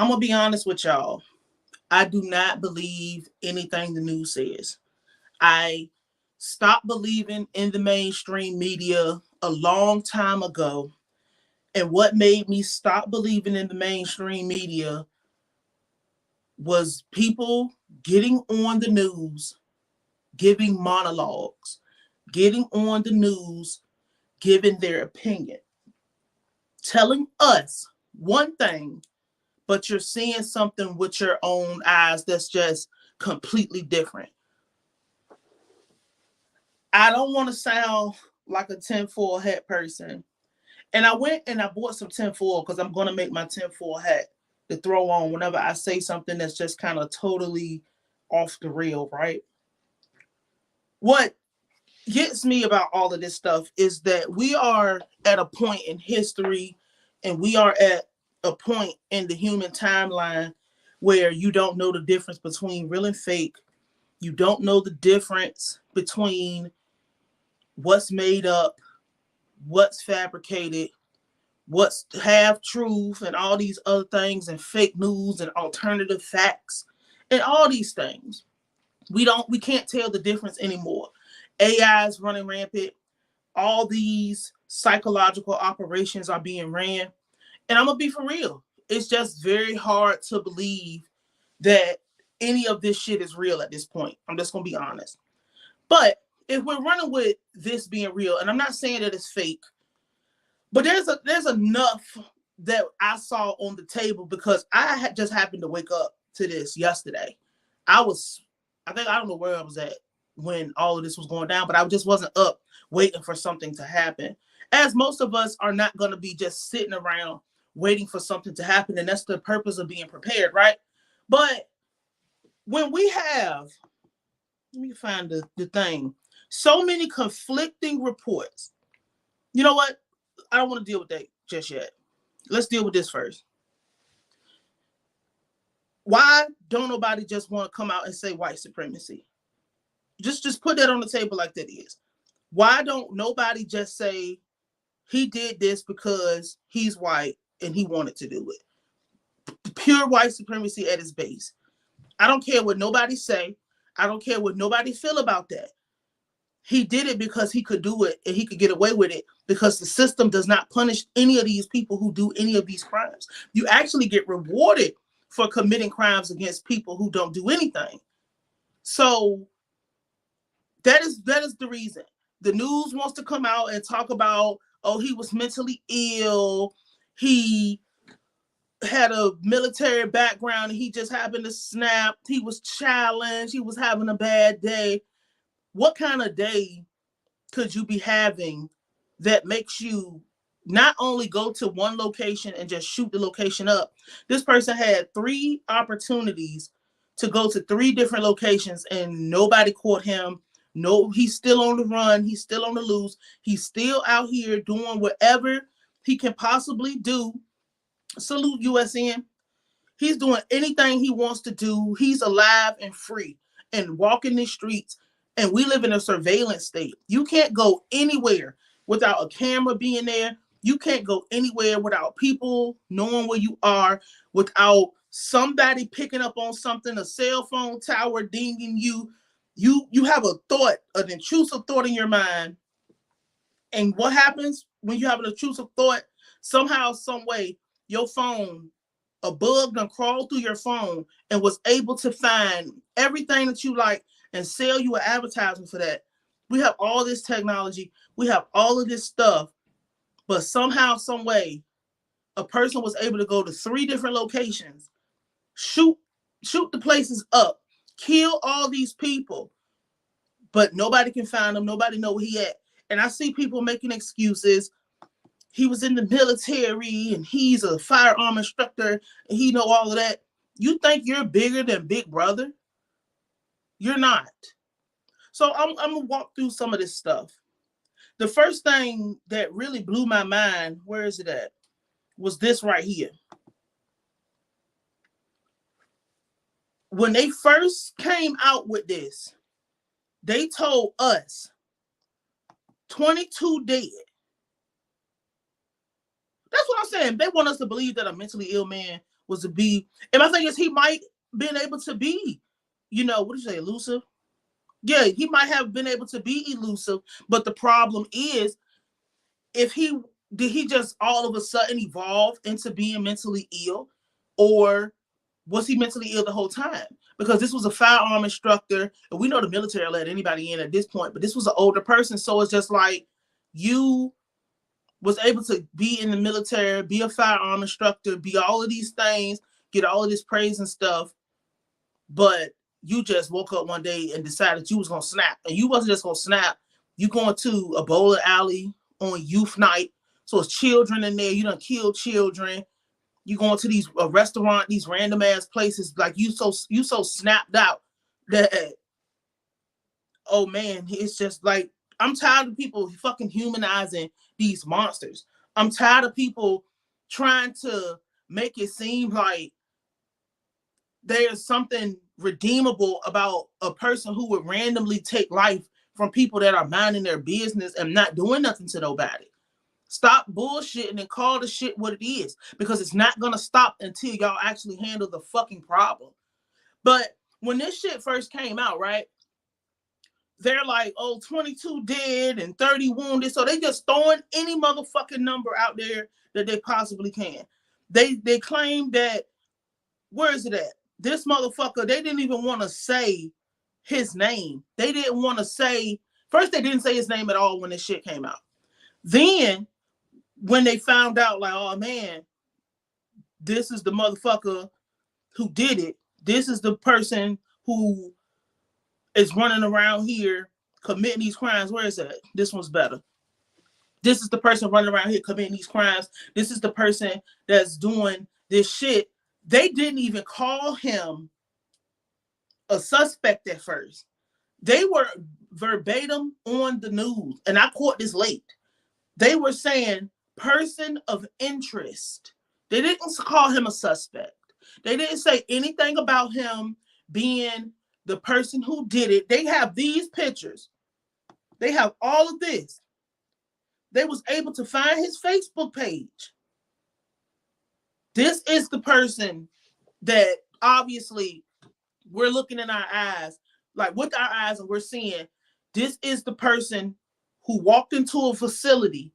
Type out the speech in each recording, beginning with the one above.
I'm going to be honest with y'all. I do not believe anything the news says. I stopped believing in the mainstream media a long time ago. And what made me stop believing in the mainstream media was people getting on the news, giving monologues, getting on the news, giving their opinion, telling us one thing, but you're seeing something with your own eyes that's just completely different. I don't want to sound like a tinfoil hat person. And I went and I bought some tinfoil because I'm going to make my tinfoil hat to throw on whenever I say something that's just kind of totally off the rail, right? What gets me about all of this stuff is that we are at a point in history and we are at a point in the human timeline where you don't know the difference between real and fake. You don't know the difference between what's made up, what's fabricated, what's half truth, and all these other things, and fake news and alternative facts and all these things. We can't tell the difference anymore. AI is running rampant. All these psychological operations are being ran. And I'm going to be for real. It's just very hard to believe that any of this shit is real at this point. I'm just going to be honest. But if we're running with this being real, and I'm not saying that it's fake, but there's enough that I saw on the table because I had just happened to wake up to this yesterday. I don't know where I was at when all of this was going down, but I just wasn't up waiting for something to happen. As most of us are not going to be just sitting around waiting for something to happen, and that's the purpose of being prepared, right? But when we have, let me find the thing, so many conflicting reports. You know what? I don't want to deal with that just yet. Let's deal with this first. Why don't nobody just want to come out and say white supremacy? Just put that on the table like that is. Why don't nobody just say he did this because he's white and he wanted to do it? Pure white supremacy at its base. I don't care what nobody say. I don't care what nobody feel about that. He did it because he could do it and he could get away with it because the system does not punish any of these people who do any of these crimes. You actually get rewarded for committing crimes against people who don't do anything. So that is the reason. The news wants to come out and talk about, oh, he was mentally ill. He had a military background and he just happened to snap. He was challenged. He was having a bad day. What kind of day could you be having that makes you not only go to one location and just shoot the location up? This person had 3 opportunities to go to 3 different locations and nobody caught him. No, he's still on the run. He's still on the loose. He's still out here doing whatever he can possibly do. Salute USN. He's doing anything he wants to do. He's alive and free and walking the streets. And we live in a surveillance state. You can't go anywhere without a camera being there. You can't go anywhere without people knowing where you are, without somebody picking up on something, a cell phone tower dinging you. You have a thought, an intrusive thought in your mind. And what happens when you have an intrusive thought? Somehow, some way, your phone, a bug done crawled through your phone and was able to find everything that you like and sell you an advertisement for that. We have all this technology. We have all of this stuff. But somehow, some way, a person was able to go to 3 different locations, shoot the places up, kill all these people, but nobody can find him. Nobody know where he at. And I see people making excuses. He was in the military and he's a firearm instructor and he know all of that. You think you're bigger than Big Brother? You're not. So I'm going to walk through some of this stuff. The first thing that really blew my mind, where is it at, was this right here. When they first came out with this, they told us 22 dead. That's what I'm saying. They want us to believe that a mentally ill man was to be, and my thing is he might been able to be, you know, what did you say, elusive? Yeah, he might have been able to be elusive, but the problem is, if he did he just all of a sudden evolve into being mentally ill, or was he mentally ill the whole time? Because this was a firearm instructor, and we know the military let anybody in at this point, but this was an older person, so it's just like you was able to be in the military, be a firearm instructor, be all of these things, get all of this praise and stuff, but you just woke up one day and decided you was gonna snap, and you wasn't just gonna snap. You going to a bowling alley on youth night, so it's children in there. You done killed children. You going to these restaurant, these random ass places, like you so snapped out that, oh man, it's just like, I'm tired of people fucking humanizing these monsters. I'm tired of people trying to make it seem like there's something redeemable about a person who would randomly take life from people that are minding their business and not doing nothing to nobody. Stop bullshitting and call the shit what it is, because it's not going to stop until y'all actually handle the fucking problem. But when this shit first came out, right, they're like, oh, 22 dead and 30 wounded. So they just throwing any motherfucking number out there that they possibly can. They claim that, where is it at? This motherfucker, they didn't even want to say his name. They didn't want to say, first they didn't say his name at all when this shit came out. Then when they found out, like, oh man, this is the motherfucker who did it. This is the person who is running around here committing these crimes. Where is that? This one's better. This is the person running around here committing these crimes. This is the person that's doing this shit. They didn't even call him a suspect at first. They were verbatim on the news, and I caught this late. They were saying person of interest. They didn't call him a suspect. They didn't say anything about him being the person who did it. They have these pictures. They have all of this. They was able to find his Facebook page. This is the person that obviously we're looking in our eyes, like with our eyes, and we're seeing this is the person who walked into a facility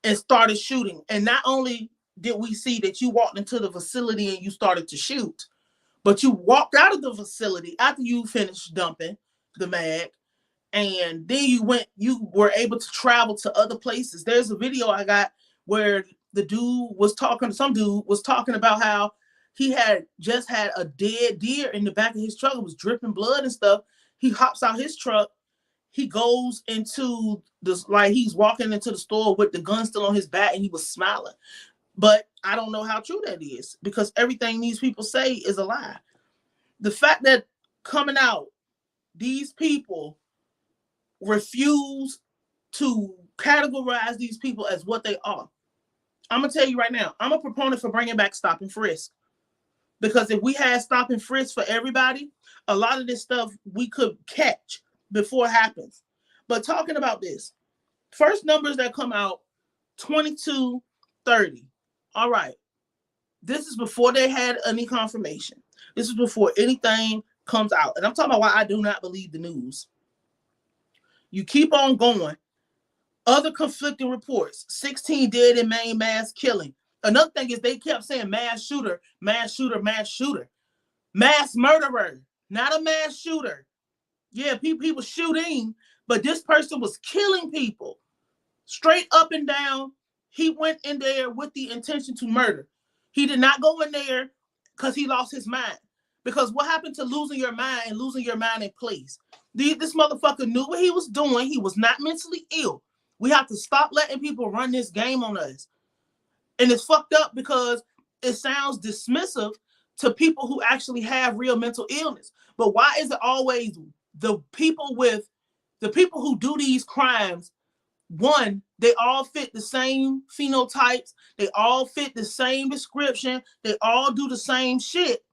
and started shooting. And not only did we see that you walked into the facility and you started to shoot, but you walked out of the facility after you finished dumping the mag, and then you were able to travel to other places. There's a video I got where some dude was talking about how he had just had a dead deer in the back of his truck. It was dripping blood and stuff. He hops out his truck. He goes into this, like he's walking into the store with the gun still on his back, and he was smiling. But I don't know how true that is, because everything these people say is a lie. The fact that coming out, these people refuse to categorize these people as what they are. I'm going to tell you right now, I'm a proponent for bringing back stop and frisk. Because if we had stop and frisk for everybody, a lot of this stuff we could catch before it happens. But talking about this, first numbers that come out, 22, 30. All right. This is before they had any confirmation. This is before anything comes out. And I'm talking about why I do not believe the news. You keep on going. Other conflicting reports. 16 dead in Maine mass killing. Another thing is they kept saying mass shooter, mass shooter, mass shooter. Mass murderer, not a mass shooter. Yeah, people shooting, but this person was killing people. Straight up and down. He went in there with the intention to murder. He did not go in there because he lost his mind. Because what happened to losing your mind and losing your mind in place? This motherfucker knew what he was doing. He was not mentally ill. We have to stop letting people run this game on us. And it's fucked up because it sounds dismissive to people who actually have real mental illness. But why is it always the people who do these crimes? One, they all fit the same phenotypes. They all fit the same description. They all do the same shit.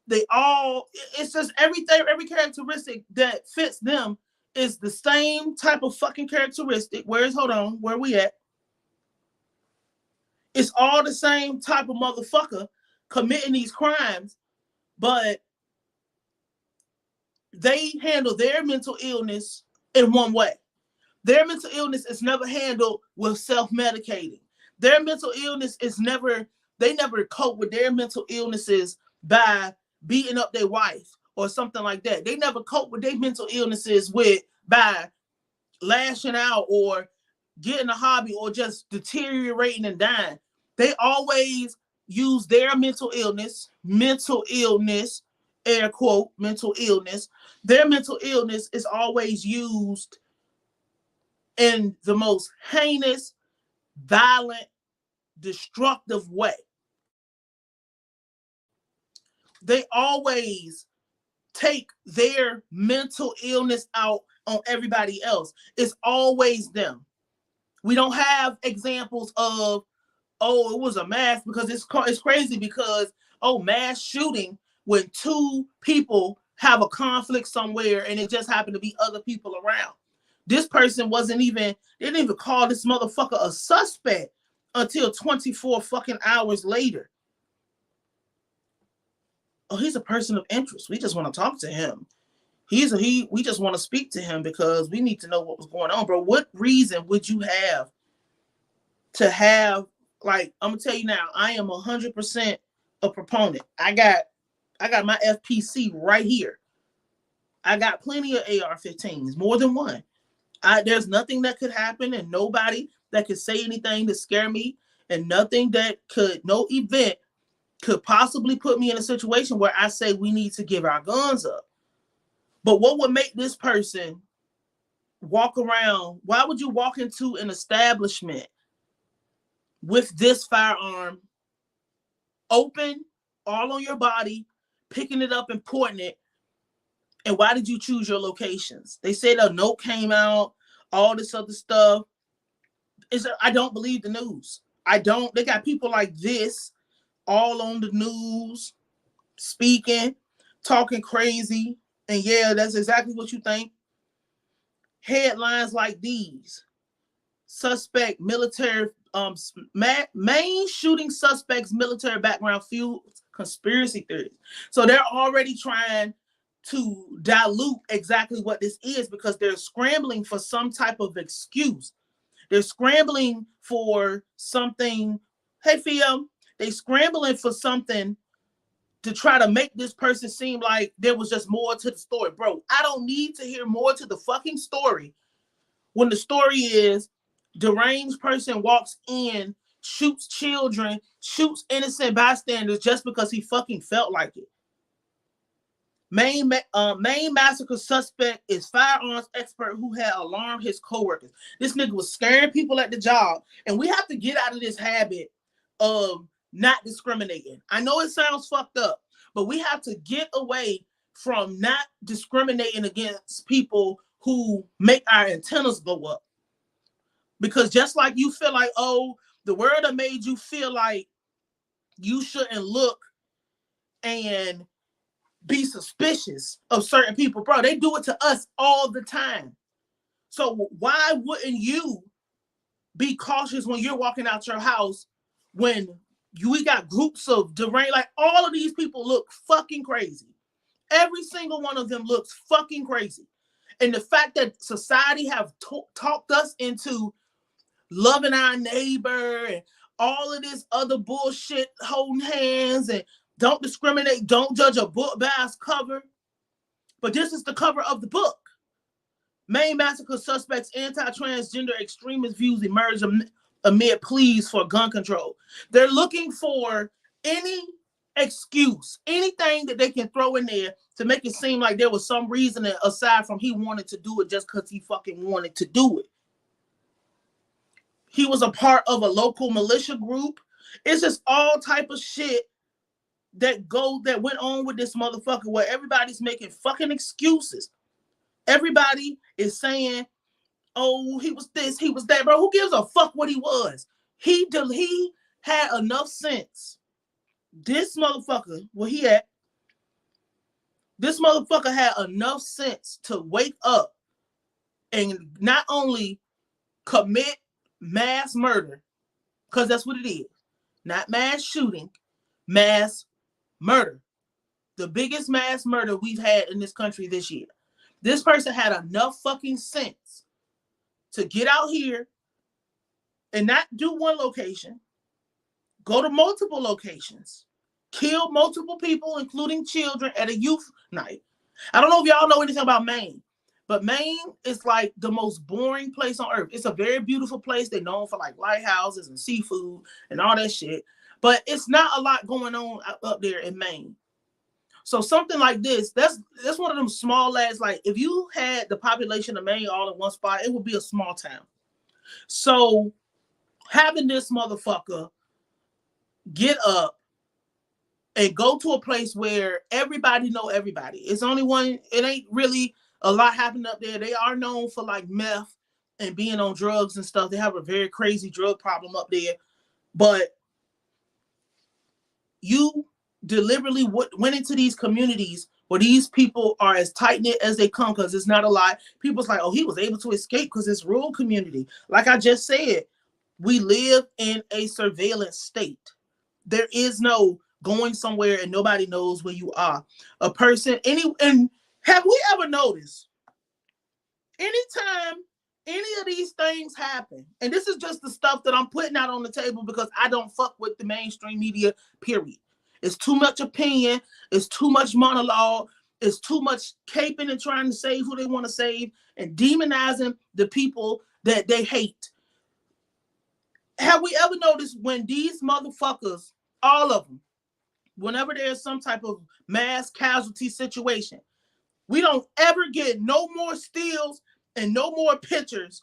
It's just everything, every characteristic that fits them is the same type of fucking characteristic. Where are we at? It's all the same type of motherfucker committing these crimes, but they handle their mental illness in one way. Their mental illness is never handled with self-medicating. Their mental illness is never, they never cope with their mental illnesses by beating up their wife or something like that. They never cope with their mental illnesses by lashing out or getting a hobby or just deteriorating and dying. They always use their mental illness, air quote, mental illness. Their mental illness is always used in the most heinous, violent, destructive way. They always take their mental illness out on everybody else. It's always them. We don't have examples of, oh, it was a mass, because it's crazy because, oh, mass shooting when two people have a conflict somewhere and it just happened to be other people around. This person they didn't even call this motherfucker a suspect until 24 fucking hours later. Oh, he's a person of interest. We just want to talk to him. We just want to speak to him because we need to know what was going on, bro. What reason would you have to have, like, I'm gonna tell you now, I am 100% a proponent. I got my FPC right here. I got plenty of AR-15s, more than one. There's nothing that could happen and nobody that could say anything to scare me, and no event could possibly put me in a situation where I say we need to give our guns up. But what would make this person walk around? Why would you walk into an establishment with this firearm open, all on your body, picking it up and pointing it? And why did you choose your locations? They said a note came out, all this other stuff. I don't believe the news. They got people like this all on the news, speaking, talking crazy. And yeah, that's exactly what you think. Headlines like these: suspect military, Maine shooting suspects military background fuels conspiracy theories. So they're already trying to dilute exactly what this is because they're scrambling for some type of excuse. They're scrambling for something. Hey, Theo, they scrambling for something to try to make this person seem like there was just more to the story. Bro, I don't need to hear more to the fucking story when the story is deranged person walks in, shoots children, shoots innocent bystanders just because he fucking felt like it. Maine massacre suspect is firearms expert who had alarmed his coworkers. This nigga was scaring people at the job, and we have to get out of this habit of not discriminating. I know it sounds fucked up, but we have to get away from not discriminating against people who make our antennas go up. Because just like you feel like, oh, the world have made you feel like you shouldn't look and be suspicious of certain people, bro. They do it to us all the time. So why wouldn't you be cautious when you're walking out your house when we got groups of deranged, like all of these people look fucking crazy. Every single one of them looks fucking crazy. And the fact that society have talked us into loving our neighbor and all of this other bullshit, holding hands and don't discriminate, don't judge a book by its cover. But this is the cover of the book. Maine massacre suspects' anti-transgender extremist views emerge amid pleas for gun control. They're looking for any excuse, anything that they can throw in there to make it seem like there was some reason aside from he wanted to do it just because he fucking wanted to do it. He was a part of a local militia group. It's just all type of shit that went on with this motherfucker where everybody's making fucking excuses. Everybody is saying, oh, he was this, he was that, bro. Who gives a fuck what he was? He had enough sense. This motherfucker, where he at? This motherfucker had enough sense to wake up and not only commit mass murder, because that's what it is. not mass shooting, mass murder. The biggest mass murder we've had in this country this year. This person had enough fucking sense to get out here and not do one location, go to multiple locations, kill multiple people, including children, at a youth night. I don't know if y'all know anything about Maine, but Maine is like the most boring place on earth. It's a very beautiful place. They're known for like lighthouses and seafood and all that shit, but it's not a lot going on up there in Maine. So something like this, that's one of them small ass, like if you had the population of Maine all in one spot, it would be a small town. So having this motherfucker get up and go to a place where everybody know everybody. It's only one, it ain't really a lot happening up there. They are known for like meth and being on drugs and stuff. They have a very crazy drug problem up there. But you deliberately went into these communities where these people are as tight-knit as they come, because it's not a lot. People's like, oh, he was able to escape because it's rural community. Like I just said, we live in a surveillance state. There is no going somewhere and nobody knows where you are. A person, and have we ever noticed, anytime any of these things happen, and this is just the stuff that I'm putting out on the table because I don't fuck with the mainstream media, period. It's too much opinion. It's too much monologue. It's too much caping and trying to save who they want to save and demonizing the people that they hate. Have we ever noticed when these motherfuckers, all of them, whenever there's some type of mass casualty situation, we don't ever get no more stills and no more pictures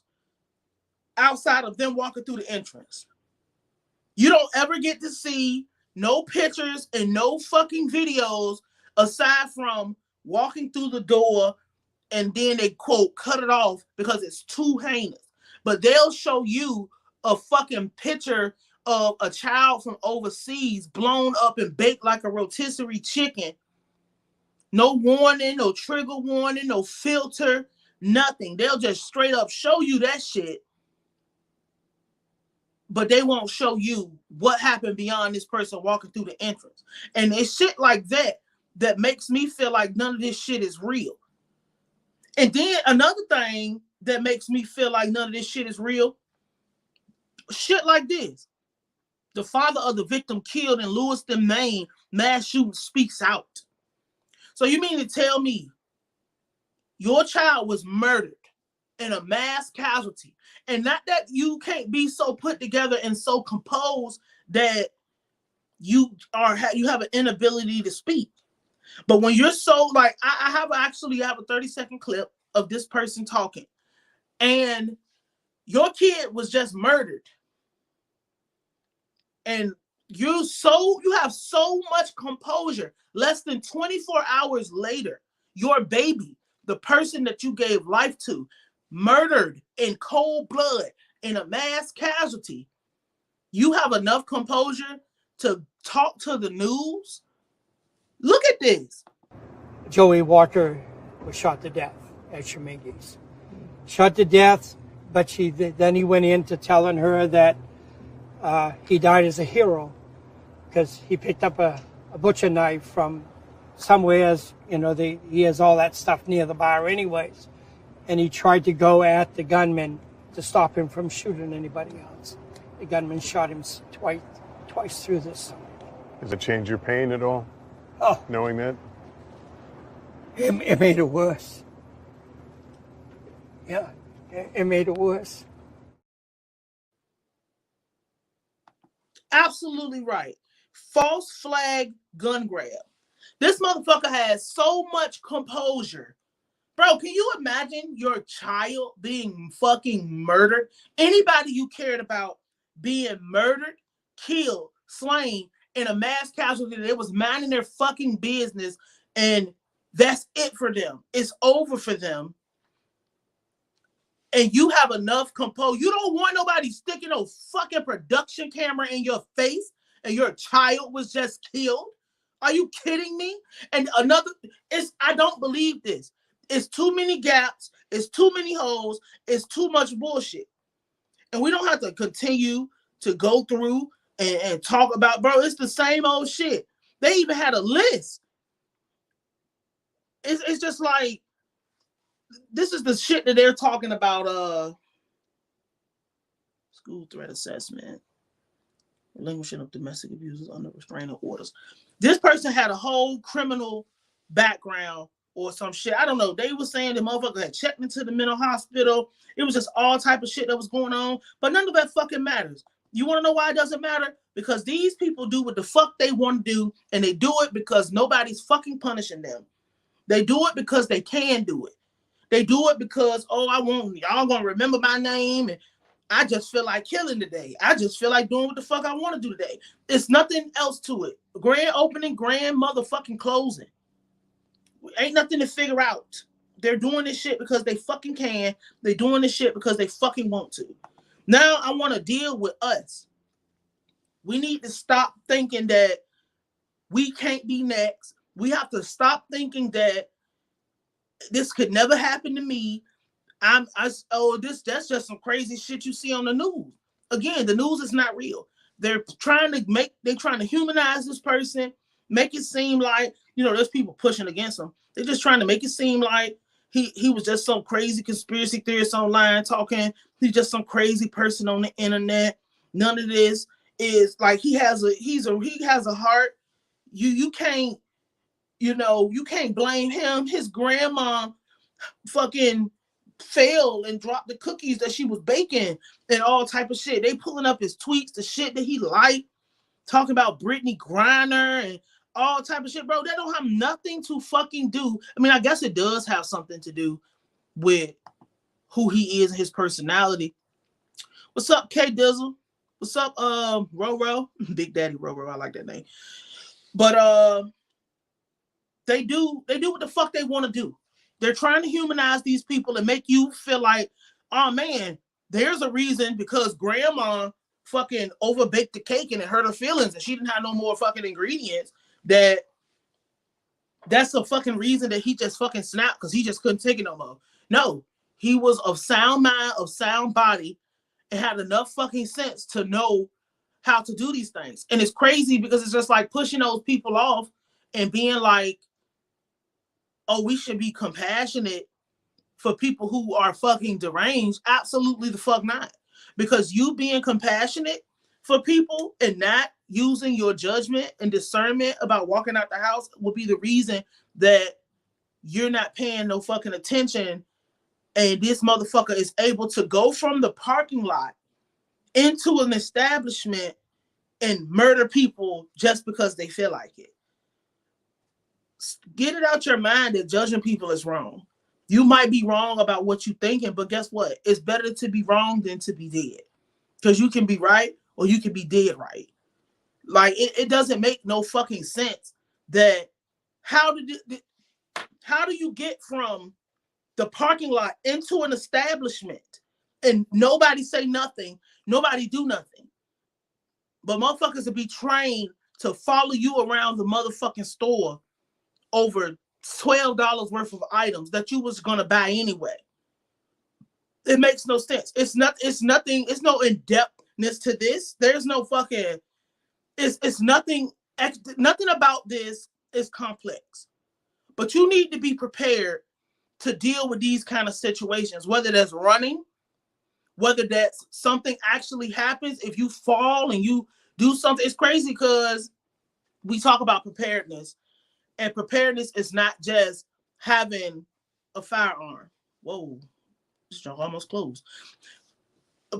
outside of them walking through the entrance. You don't ever get to see no pictures and no fucking videos aside from walking through the door and then they quote cut it off because it's too heinous. But they'll show you a fucking picture of a child from overseas blown up and baked like a rotisserie chicken. No warning, no trigger warning, no filter, nothing. They'll just straight up show you that shit. But they won't show you what happened beyond this person walking through the entrance. And it's shit like that that makes me feel like none of this shit is real. And then another thing that makes me feel like none of this shit is real, shit like this. The father of the victim killed in Lewiston, Maine, mass shooting speaks out. So you mean to tell me your child was murdered in a mass casualty, and not that you can't be so put together and so composed that you have an inability to speak. But when you're so like, I actually have a 30-second clip of this person talking, and your kid was just murdered, and you have so much composure. Less than 24 hours later, your baby, the person that you gave life to, murdered in cold blood in a mass casualty. You have enough composure to talk to the news? Look at this. Joey Walker was shot to death at Sh00t3r. Shot to death, but then he went into telling her that he died as a hero because he picked up a butcher knife from somewhere. He has all that stuff near the bar anyways. And he tried to go at the gunman to stop him from shooting anybody else. The gunman shot him twice through this. Does it change your pain at all? Oh. Knowing that? It made it worse. Yeah, it made it worse. Absolutely right. False flag gun grab. This motherfucker has so much composure. Bro, can you imagine your child being fucking murdered? Anybody you cared about being murdered, killed, slain in a mass casualty. They was minding their fucking business, and that's it for them. It's over for them. And you have enough composure. You don't want nobody sticking no fucking production camera in your face and your child was just killed. Are you kidding me? And I don't believe this. It's too many gaps. It's too many holes. It's too much bullshit. And we don't have to continue to go through and talk about, bro, it's the same old shit. They even had a list. It's just like, this is the shit that they're talking about. School threat assessment, relinquishing of domestic abusers under restraining orders. This person had a whole criminal background or some shit. I don't know. They were saying the motherfucker had checked into the mental hospital. It was just all type of shit that was going on. But none of that fucking matters. You want to know why it doesn't matter? Because these people do what the fuck they want to do, and they do it because nobody's fucking punishing them. They do it because they can do it. They do it because, oh, I want y'all gonna remember my name, and I just feel like killing today. I just feel like doing what the fuck I want to do today. It's nothing else to it. Grand opening, grand motherfucking closing. Ain't nothing to figure out. They're doing this shit because they fucking can. They're doing this shit because they fucking want to. Now I want to deal with us. We need to stop thinking that we can't be next. We have to stop thinking that this could never happen to me. That's just some crazy shit you see on the news. Again, the news is not real. They're trying to humanize this person, make it seem like, there's people pushing against him. They're just trying to make it seem like he was just some crazy conspiracy theorist online talking. He's just some crazy person on the internet. None of this is like, he has a heart. You can't, you can't blame him. His grandma fucking failed and dropped the cookies that she was baking and all type of shit. They pulling up his tweets, the shit that he liked, talking about Brittany Griner and all type of shit, bro. That don't have nothing to fucking do. I mean, I guess it does have something to do with who he is and his personality. What's up, K Dizzle? What's up, Roro? Big Daddy Roro, I like that name. But they do what the fuck they want to do. They're trying to humanize these people and make you feel like, oh man, there's a reason because grandma fucking overbaked the cake and it hurt her feelings and she didn't have no more fucking ingredients. That's a fucking reason that he just fucking snapped because he just couldn't take it no more. No, he was of sound mind, of sound body, and had enough fucking sense to know how to do these things. And it's crazy because it's just like pushing those people off and being like, oh, we should be compassionate for people who are fucking deranged. Absolutely the fuck not. Because you being compassionate for people and not using your judgment and discernment about walking out the house will be the reason that you're not paying no fucking attention. And this motherfucker is able to go from the parking lot into an establishment and murder people just because they feel like it. Get it out your mind that judging people is wrong. You might be wrong about what you're thinking, but guess what? It's better to be wrong than to be dead. Because you can be right or you can be dead right. Like, it doesn't make no fucking sense that how do you get from the parking lot into an establishment and nobody say nothing, nobody do nothing. But motherfuckers will be trained to follow you around the motherfucking store over $12 worth of items that you was gonna buy anyway. It makes no sense. It's nothing, it's no in-depthness to this. There's no fucking, it's nothing about this is complex. But you need to be prepared to deal with these kind of situations, whether that's running, whether that's something actually happens, if you fall and you do something. It's crazy because we talk about preparedness. And preparedness is not just having a firearm. Whoa, this junk almost closed.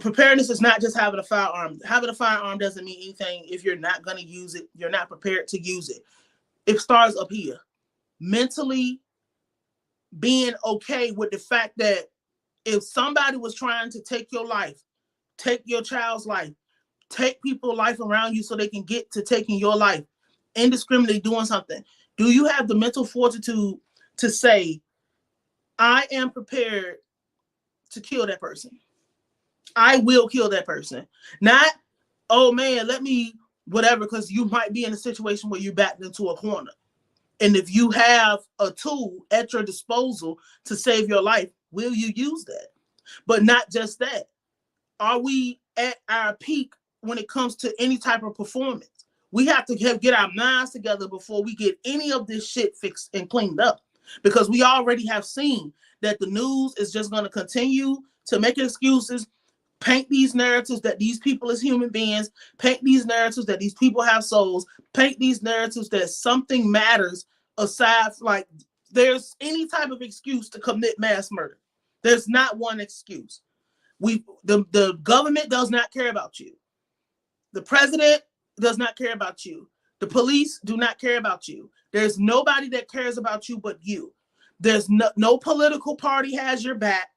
Preparedness is not just having a firearm. Having a firearm doesn't mean anything if you're not going to use it. You're not prepared to use it. It starts up here. Mentally being okay with the fact that if somebody was trying to take your life, take your child's life, take people's life around you so they can get to taking your life, indiscriminately doing something, do you have the mental fortitude to say, I am prepared to kill that person? I will kill that person. Not, oh man, let me, whatever, because you might be in a situation where you're backed into a corner. And if you have a tool at your disposal to save your life, will you use that? But not just that. Are we at our peak when it comes to any type of performance. We have to get our minds together before we get any of this shit fixed and cleaned up, because we already have seen that the news is just going to continue to make excuses, paint these narratives that these people as human beings, paint these narratives that these people have souls, paint these narratives that something matters aside, like there's any type of excuse to commit mass murder. There's not one excuse. The government does not care about you. The president does not care about you. The police do not care about you. There's nobody that cares about you but you. There's no political party has your back.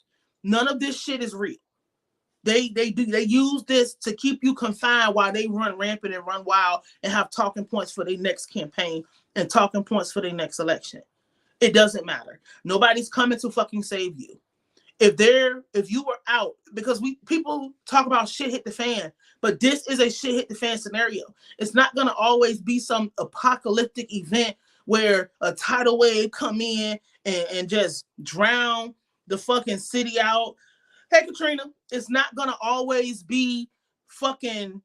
None of this shit is real. They use this to keep you confined while they run rampant and run wild and have talking points for their next campaign and talking points for their next election. It doesn't matter. Nobody's coming to fucking save you. If you were out, because people talk about shit hit the fan, but this is a shit hit the fan scenario. It's not gonna always be some apocalyptic event where a tidal wave come in and just drown the fucking city out. Hey Katrina, it's not gonna always be fucking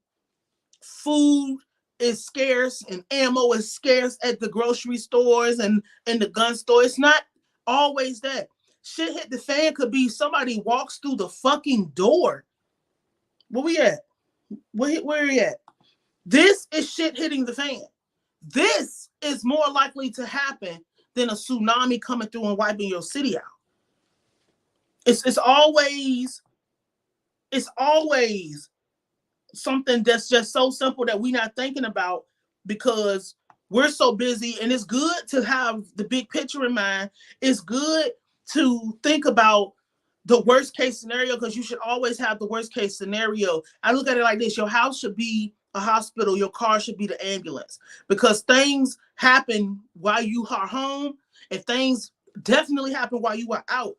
food is scarce and ammo is scarce at the grocery stores and in the gun store. It's not always that. Shit hit the fan could be somebody walks through the fucking door. Where we at? Where are you at? This is shit hitting the fan. This is more likely to happen than a tsunami coming through and wiping your city out. It's always something that's just so simple that we're not thinking about because we're so busy. And it's good to have the big picture in mind. It's good to think about the worst case scenario, because you should always have the worst case scenario. I look at it like this: your house should be a hospital, your car should be the ambulance, because things happen while you are home and things definitely happen while you are out.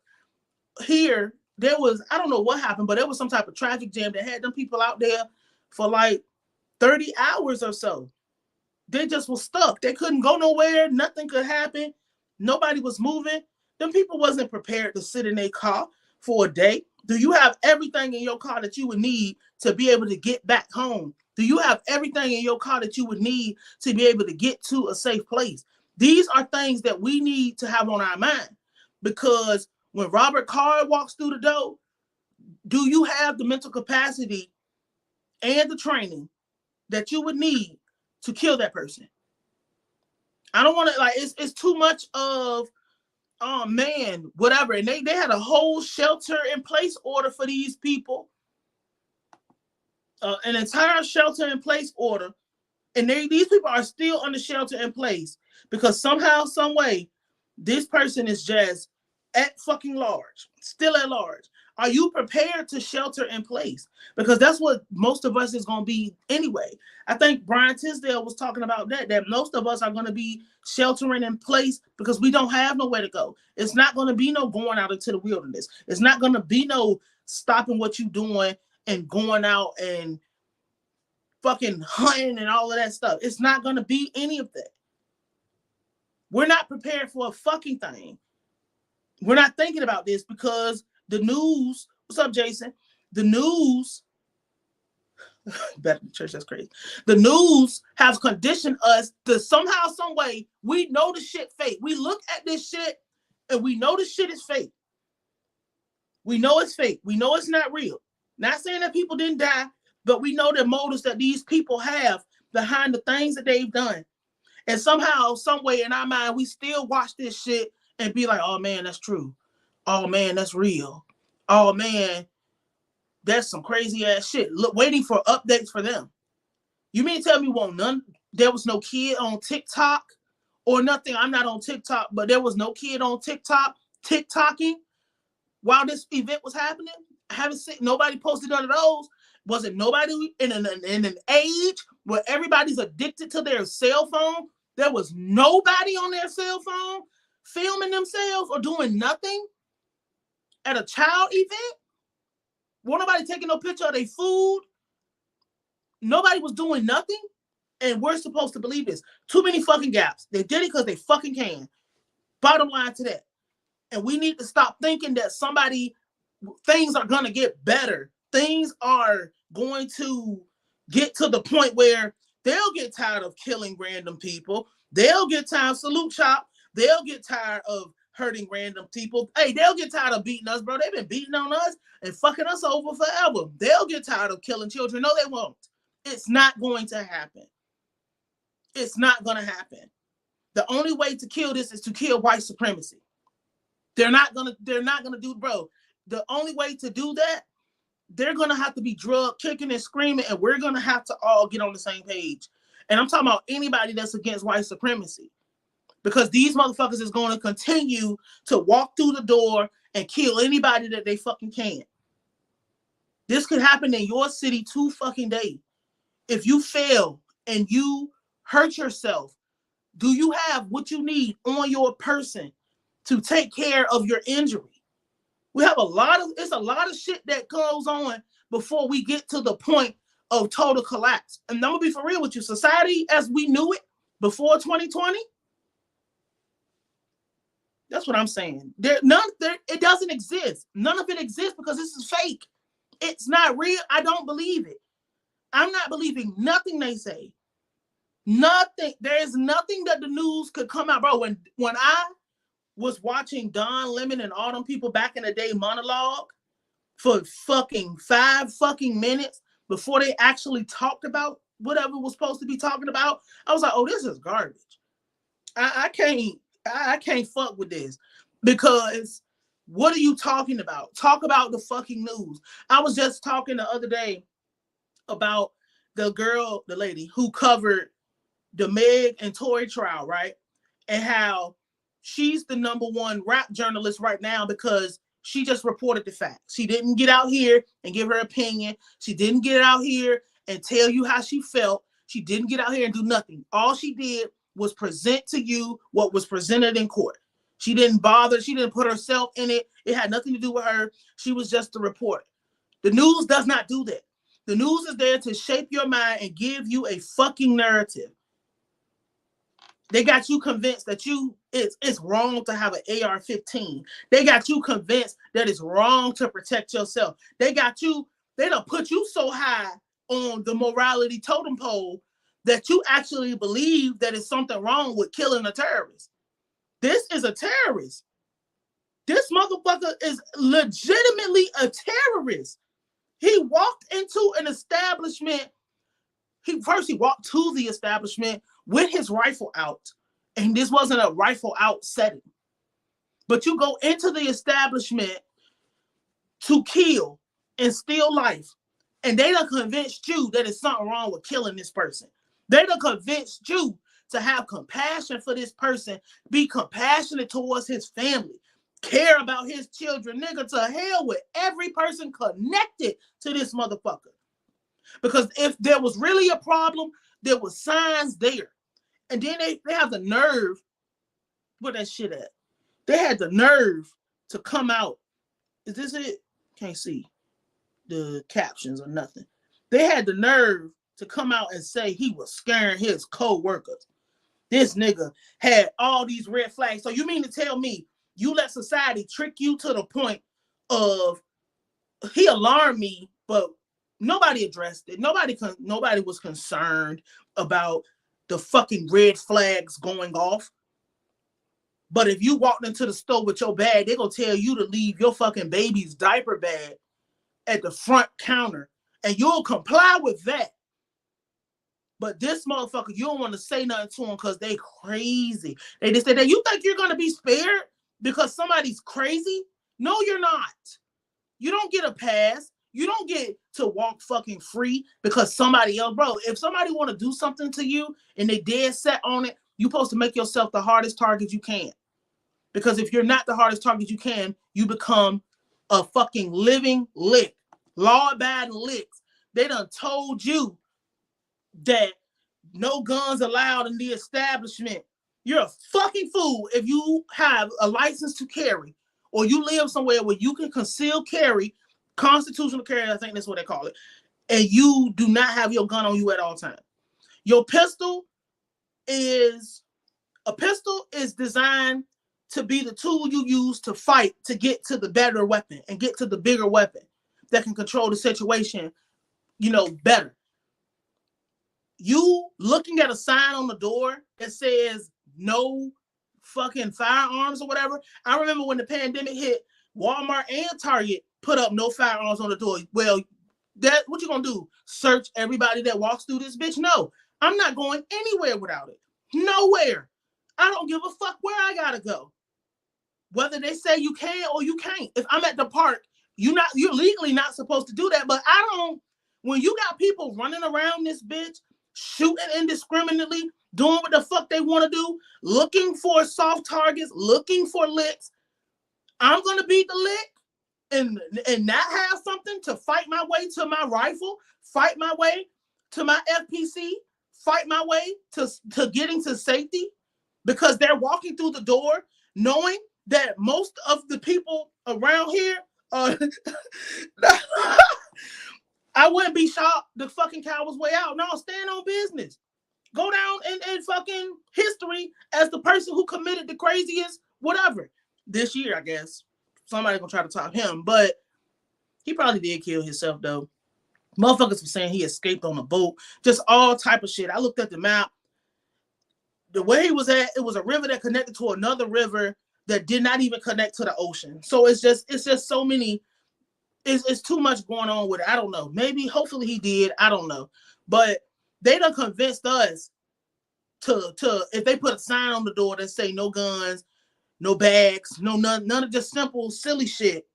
Here, there was, I don't know what happened, but there was some type of traffic jam that had them people out there for like 30 hours or so. They just were stuck. They couldn't go nowhere. Nothing could happen. Nobody was moving. Them people wasn't prepared to sit in their car for a day. Do you have everything in your car that you would need to be able to get back home? Do you have everything in your car that you would need to be able to get to a safe place? These are things that we need to have on our mind, because when Robert Carr walks through the door, do you have the mental capacity and the training that you would need to kill that person? I don't want to, like, it's too much of, oh man, whatever. And they had a whole shelter in place order for these people, an entire shelter in place order. And these people are still under shelter in place because somehow, some way, this person is just at fucking large, still at large. Are you prepared to shelter in place? Because that's what most of us is going to be anyway. I think Brian Tisdale was talking about that most of us are going to be sheltering in place because we don't have nowhere to go. It's not going to be no going out into the wilderness. It's not going to be no stopping what you're doing and going out and fucking hunting and all of that stuff. It's not going to be any of that. We're not prepared for a fucking thing. We're not thinking about this because the news, what's up, Jason? The news, better than church, that's crazy. The news has conditioned us to somehow, some way, we know the shit fake. We look at this shit and we know the shit is fake. We know it's fake. We know it's not real. Not saying that people didn't die, but we know the motives that these people have behind the things that they've done. And somehow, some way in our mind, we still watch this shit and be like, oh man, that's true. Oh man, that's real. Oh man, that's some crazy ass shit. Look, waiting for updates for them. You mean to tell me there was no kid on TikTok or nothing? I'm not on TikTok, but there was no kid on TikTok TikToking while this event was happening? I haven't seen nobody posted none of those. Wasn't nobody in an age where everybody's addicted to their cell phone? There was nobody on their cell phone filming themselves or doing nothing at a child event. Won't nobody taking no picture of their food? Nobody was doing nothing. And we're supposed to believe this. Too many fucking gaps. They did it because they fucking can. Bottom line to that. And we need to stop thinking that things are going to get better. Things are going to get to the point where they'll get tired of killing random people. They'll get tired of salute chop. They'll get tired of hurting random people. Hey, they'll get tired of beating us, bro. They've been beating on us and fucking us over forever. They'll get tired of killing children. No, they won't. It's not going to happen. It's not going to happen. The only way to kill this is to kill white supremacy. They're not gonna do, bro. The only way to do that, they're gonna have to be drug kicking and screaming, and we're gonna have to all get on the same page. And I'm talking about anybody that's against white supremacy, because these motherfuckers is going to continue to walk through the door and kill anybody that they fucking can. This could happen in your city 2 fucking days. If you fail and you hurt yourself, do you have what you need on your person to take care of your injury? We have a lot of shit that goes on before we get to the point of total collapse. And I'm gonna be for real with you. Society as we knew it before 2020, that's what I'm saying. It doesn't exist. None of it exists because this is fake. It's not real. I don't believe it. I'm not believing nothing they say. Nothing. There is nothing that the news could come out, bro. When I was watching Don Lemon and all them people back in the day monologue for fucking 5 fucking minutes before they actually talked about whatever was supposed to be talking about, I was like, oh, this is garbage. I can't fuck with this, because what are you talking about? Talk about the fucking news. I was just talking the other day about the lady who covered the Meg and Tory trial, right? And how she's the #1 rap journalist right now because she just reported the facts. She didn't get out here and give her opinion. She didn't get out here and tell you how she felt. She didn't get out here and do nothing. All she did was present to you what was presented in court. She didn't bother. She didn't put herself in it. It had nothing to do with her. She was just the reporter. The news does not do that. The news is there to shape your mind and give you a fucking narrative. They got you convinced that it's wrong to have an AR-15. They got you convinced that it's wrong to protect yourself. They done put you so high on the morality totem pole that you actually believe that it's something wrong with killing a terrorist. This is a terrorist. This motherfucker is legitimately a terrorist. He walked into an establishment. He walked to the establishment with his rifle out. And this wasn't a rifle out setting. But you go into the establishment to kill and steal life. And they done convinced you that it's something wrong with killing this person. They done convinced you to have compassion for this person, be compassionate towards his family, care about his children. Nigga, to hell with every person connected to this motherfucker. Because if there was really a problem, there was signs there. And then they have the nerve, where that shit at? They had the nerve to come out. Is this it? Can't see the captions or nothing. They had the nerve to come out and say he was scaring his co-workers. This nigga had all these red flags. So you mean to tell me you let society trick you to the point of, he alarmed me, but nobody addressed it. Nobody was concerned about the fucking red flags going off. But if you walked into the store with your bag, they're going to tell you to leave your fucking baby's diaper bag at the front counter, and you'll comply with that. But this motherfucker, you don't want to say nothing to them because they crazy. They just say that you think you're going to be spared because somebody's crazy? No, you're not. You don't get a pass. You don't get to walk fucking free because somebody else, bro. If somebody want to do something to you and they dead set on it, you're supposed to make yourself the hardest target you can. Because if you're not the hardest target you can, you become a fucking living lick. Law-abiding licks. They done told you that no guns allowed in the establishment. You're a fucking fool if you have a license to carry or you live somewhere where you can conceal carry, constitutional carry, I think that's what they call it, and you do not have your gun on you at all times. Your pistol is designed to be the tool you use to fight to get to the better weapon and get to the bigger weapon that can control the situation, better. You looking at a sign on the door that says no fucking firearms or whatever. I remember when the pandemic hit, Walmart and Target put up no firearms on the door. Well, that what you gonna do? Search everybody that walks through this bitch? No, I'm not going anywhere without it. Nowhere. I don't give a fuck where I gotta go. Whether they say you can or you can't. If I'm at the park, you're legally not supposed to do that. But I don't. When you got people running around this bitch, shooting indiscriminately, doing what the fuck they want to do, looking for soft targets, looking for licks, I'm gonna beat the lick and not have something to fight my way to my rifle, fight my way to my FPC, fight my way to getting to safety because they're walking through the door knowing that most of the people around here are I wouldn't be shot the fucking coward's way out. No, stand on business. Go down in fucking history as the person who committed the craziest whatever. This year, I guess. Somebody gonna try to top him, but he probably did kill himself though. Motherfuckers were saying he escaped on a boat. Just all type of shit. I looked at the map. The way he was at, it was a river that connected to another river that did not even connect to the ocean. So it's just so many. It's too much going on with it. I don't know. Maybe, hopefully he did. I don't know. But they done convinced us to if they put a sign on the door that say no guns, no bags, none of just simple, silly shit,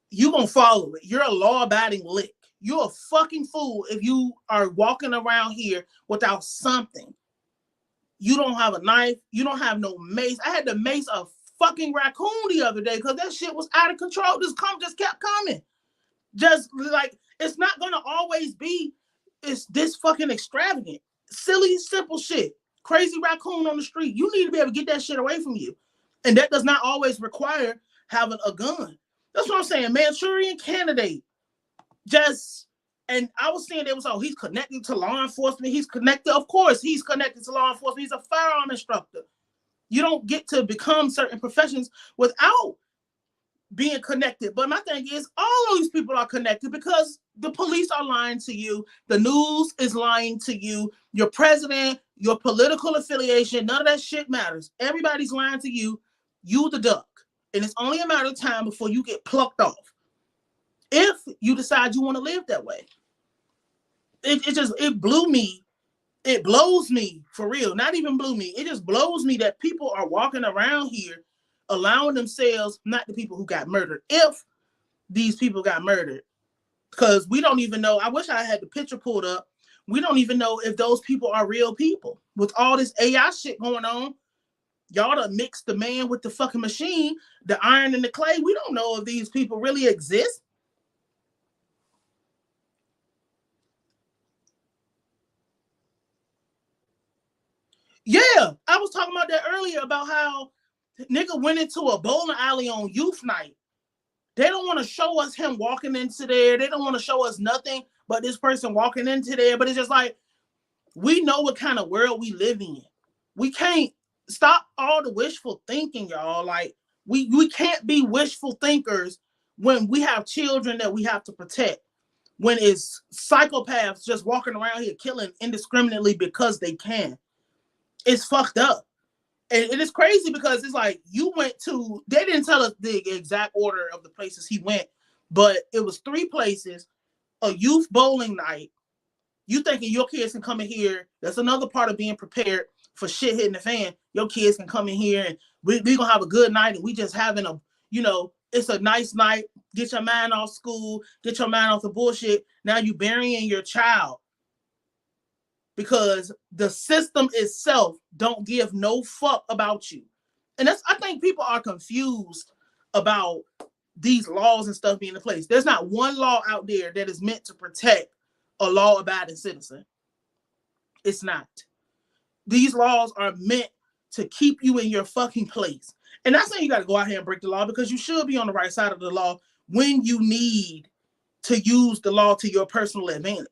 you gonna follow it. You're a law-abiding lick. You're a fucking fool if you are walking around here without something. You don't have a knife. You don't have no mace. I had to mace a fucking raccoon the other day because that shit was out of control. Just kept coming. Just like, it's not gonna always be this fucking extravagant, silly, simple shit. Crazy raccoon on the street. You need to be able to get that shit away from you. And that does not always require having a gun. That's what I'm saying. Manchurian candidate. And I was saying he's connected to law enforcement. He's connected. Of course, he's connected to law enforcement. He's a firearm instructor. You don't get to become certain professions without being connected. But my thing is, all of these people are connected because the police are lying to you. The news is lying to you. Your president, your political affiliation, none of that shit matters. Everybody's lying to you. You the duck. And it's only a matter of time before you get plucked off. If you decide you want to live that way. It blew me. It blows me for real. Not even blew me. It just blows me that people are walking around here allowing themselves, not the people who got murdered, if these people got murdered. Because we don't even know. I wish I had the picture pulled up. We don't even know if those people are real people. With all this AI shit going on, y'all done mixed the man with the fucking machine, the iron and the clay. We don't know if these people really exist. Yeah, I was talking about that earlier about how nigga went into a bowling alley on youth night. They don't want to show us him walking into there. They don't want to show us nothing but this person walking into there. But it's just like, we know what kind of world we live in. We can't stop all the wishful thinking, y'all. Like, we can't be wishful thinkers when we have children that we have to protect. When it's psychopaths just walking around here killing indiscriminately because they can. It's fucked up. And it is crazy because it's like they didn't tell us the exact order of the places he went, but it was 3 places, a youth bowling night. You thinking your kids can come in here. That's another part of being prepared for shit hitting the fan. Your kids can come in here and we gonna have a good night and we just having it's a nice night. Get your mind off school, get your mind off the bullshit. Now you burying your child. Because the system itself don't give no fuck about you. And I think people are confused about these laws and stuff being in place. There's not one law out there that is meant to protect a law-abiding citizen. It's not. These laws are meant to keep you in your fucking place. And not saying you got to go out here and break the law, because you should be on the right side of the law when you need to use the law to your personal advantage.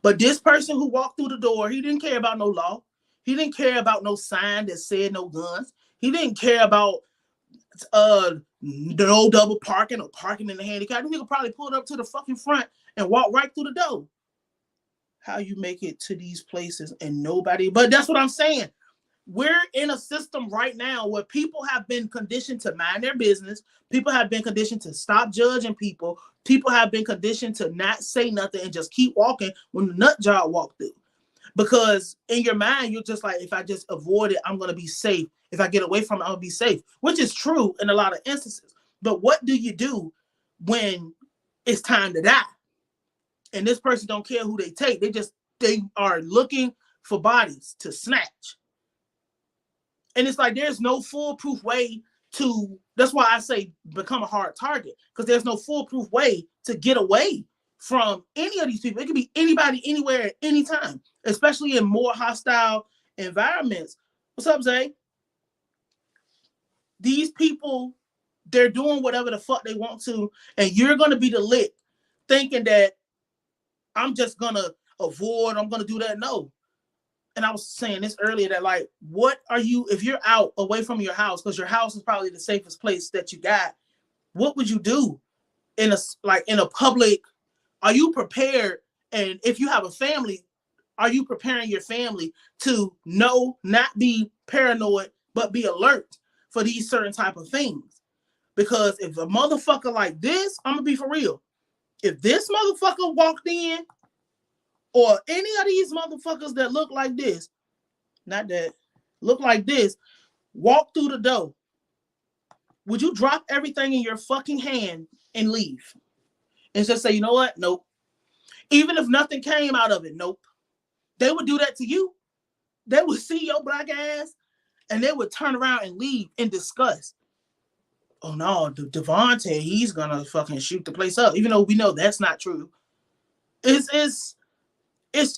But this person who walked through the door, he didn't care about no law. He didn't care about no sign that said no guns. He didn't care about no double parking or parking in the handicap. This nigga probably pulled up to the fucking front and walked right through the door. how you make it to these places and nobody, but that's what I'm saying. We're in a system right now where people have been conditioned to mind their business. People have been conditioned to stop judging people. People have been conditioned to not say nothing and just keep walking when the nut job walk through. Because in your mind, you're just like, if I just avoid it, I'm going to be safe. If I get away from it, I'll be safe, which is true in a lot of instances. But what do you do when it's time to die? And this person don't care who they take. They are looking for bodies to snatch. And it's like, there's no foolproof way to, that's why I say become a hard target, because there's no foolproof way to get away from any of these people. It could be anybody, anywhere, at any time, especially in more hostile environments. What's up, Zay? These people, they're doing whatever the fuck they want to, and you're going to be the lick thinking that I'm just going to avoid, I'm going to do that. No. And I was saying this earlier that, like, what are you, if you're out away from your house, because your house is probably the safest place that you got, what would you do in a public? Are you prepared? And if you have a family, are you preparing your family to know, not be paranoid, but be alert for these certain type of things? Because if a motherfucker like this, I'm gonna be for real. If this motherfucker walked in, or any of these motherfuckers that look like this, not that, look like this, walk through the door, would you drop everything in your fucking hand and leave? And just say, you know what? Nope. Even if nothing came out of it, nope. They would do that to you. They would see your black ass and they would turn around and leave in disgust. Oh no, Devontae, he's gonna fucking shoot the place up, even though we know that's not true. It's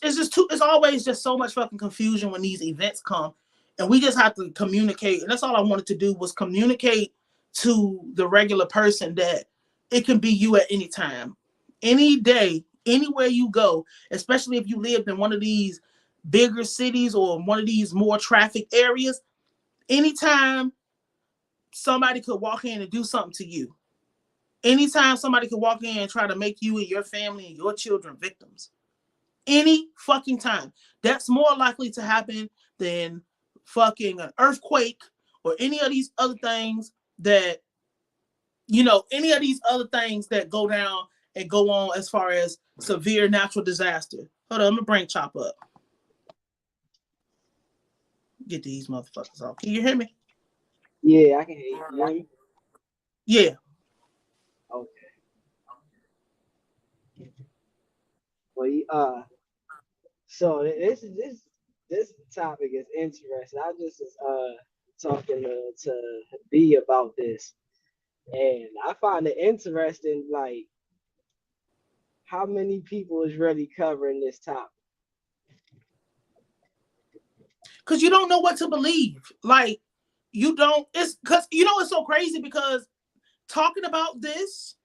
just too, it's always just so much fucking confusion when these events come, and we just have to communicate. And that's all I wanted to do, was communicate to the regular person that it can be you at any time, any day, anywhere you go, especially if you lived in one of these bigger cities or one of these more traffic areas. Anytime somebody could walk in and do something to you. Anytime somebody could walk in and try to make you and your family and your children victims. Any fucking time. That's more likely to happen than fucking an earthquake or any of these other things that, any of these other things that go down and go on as far as severe natural disaster. Hold on, I'm gonna bring Chop up. Get these motherfuckers off. Can you hear me? Yeah, I can hear you. Yeah. Okay. Well, so this topic is interesting. I just was talking to B about this, and I find it interesting, like, how many people is really covering this topic. Because you don't know what to believe. Like, you don't, it's because, it's so crazy because talking about this,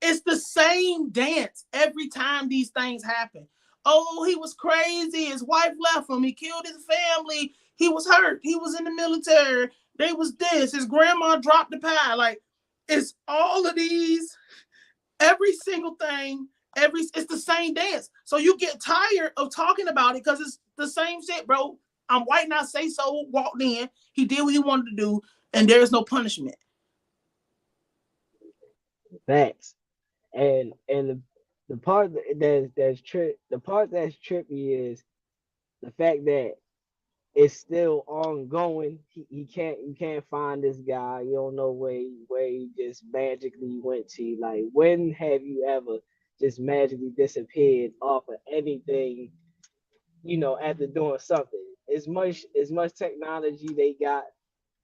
it's the same dance every time these things happen. Oh, he was crazy. His wife left him. He killed his family. He was hurt. He was in the military. They was this. His grandma dropped the pie. Like, it's all of these, every single thing, it's the same dance. So you get tired of talking about it because it's the same shit, bro. I'm white, not say so, walked in. He did what he wanted to do, and there's no punishment. Facts. And the part that's trippy is the fact that it's still ongoing. You can't find this guy. You don't know where he just magically went to. Like, when have you ever just magically disappeared off of anything, after doing something? As much technology they got,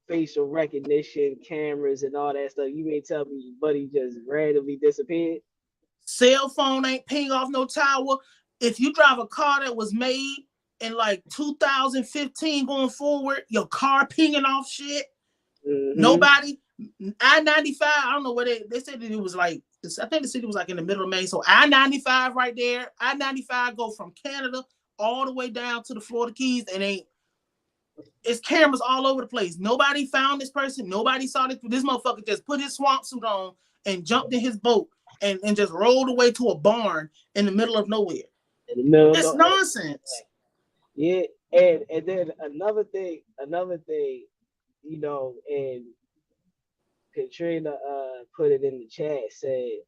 facial recognition, cameras, and all that stuff, you may tell me buddy just randomly disappeared? Cell phone ain't ping off no tower. If you drive a car that was made in like 2015 going forward, your car pinging off shit. Mm-hmm. Nobody. I-95, I don't know where they said that it was like, I think the city was like in the middle of Maine. So I-95 right there. I-95 go from Canada all the way down to the Florida Keys, and it's cameras all over the place. Nobody found this person. Nobody saw this. This motherfucker just put his swamp suit on and jumped in his boat and just rolled away to a barn in the middle of nowhere. in the middle It's of nonsense. yeah, and then another thing, and Katrina put it in the chat, say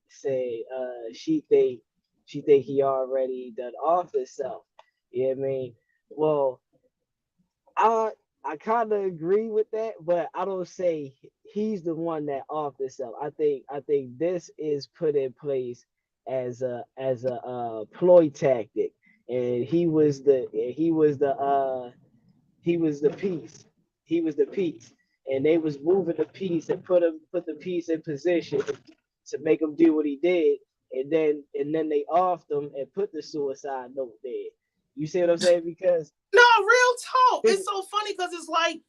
she think he already done off himself. You know what I mean? Well, I I kind of agree with that, but I don't say he's the one that off himself. I think this is put in place as a ploy tactic, and he was the piece. He was the piece, and they was moving the piece and put the piece in position to make him do what he did, and then they offed him and put the suicide note there. You see what I'm saying? Because No, real talk. It's so funny because it's like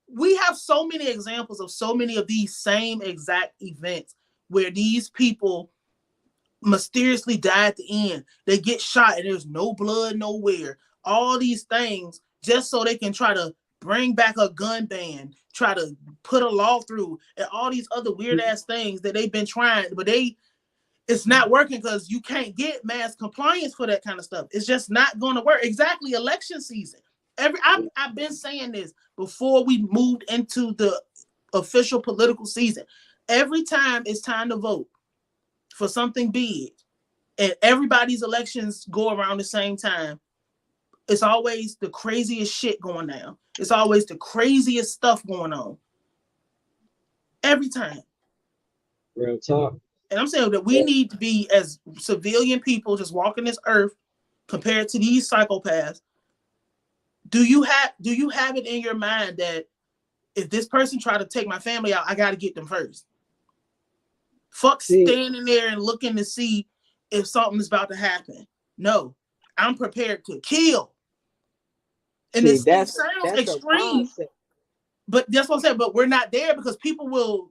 we have so many examples of so many of these same exact events where these people mysteriously die at the end. They get shot and there's no blood nowhere. All these things just so they can try to bring back a gun ban, try to put a law through, and all these other weird ass things that they've been trying, but it's not working because you can't get mass compliance for that kind of stuff. It's just not going to work. Exactly, election season. I've been saying this before we moved into the official political season. Every time it's time to vote for something big, and everybody's elections go around the same time, it's always the craziest shit going down. It's always the craziest stuff going on. Every time. real talk. And I'm saying that we need to be, as civilian people just walking this earth, compared to these psychopaths. Do you have it in your mind that if this person try to take my family out, I got to get them first? Fuck standing there and looking to see if something's about to happen. No, I'm prepared to kill. And it sounds extreme, but that's what I'm saying. But we're not there because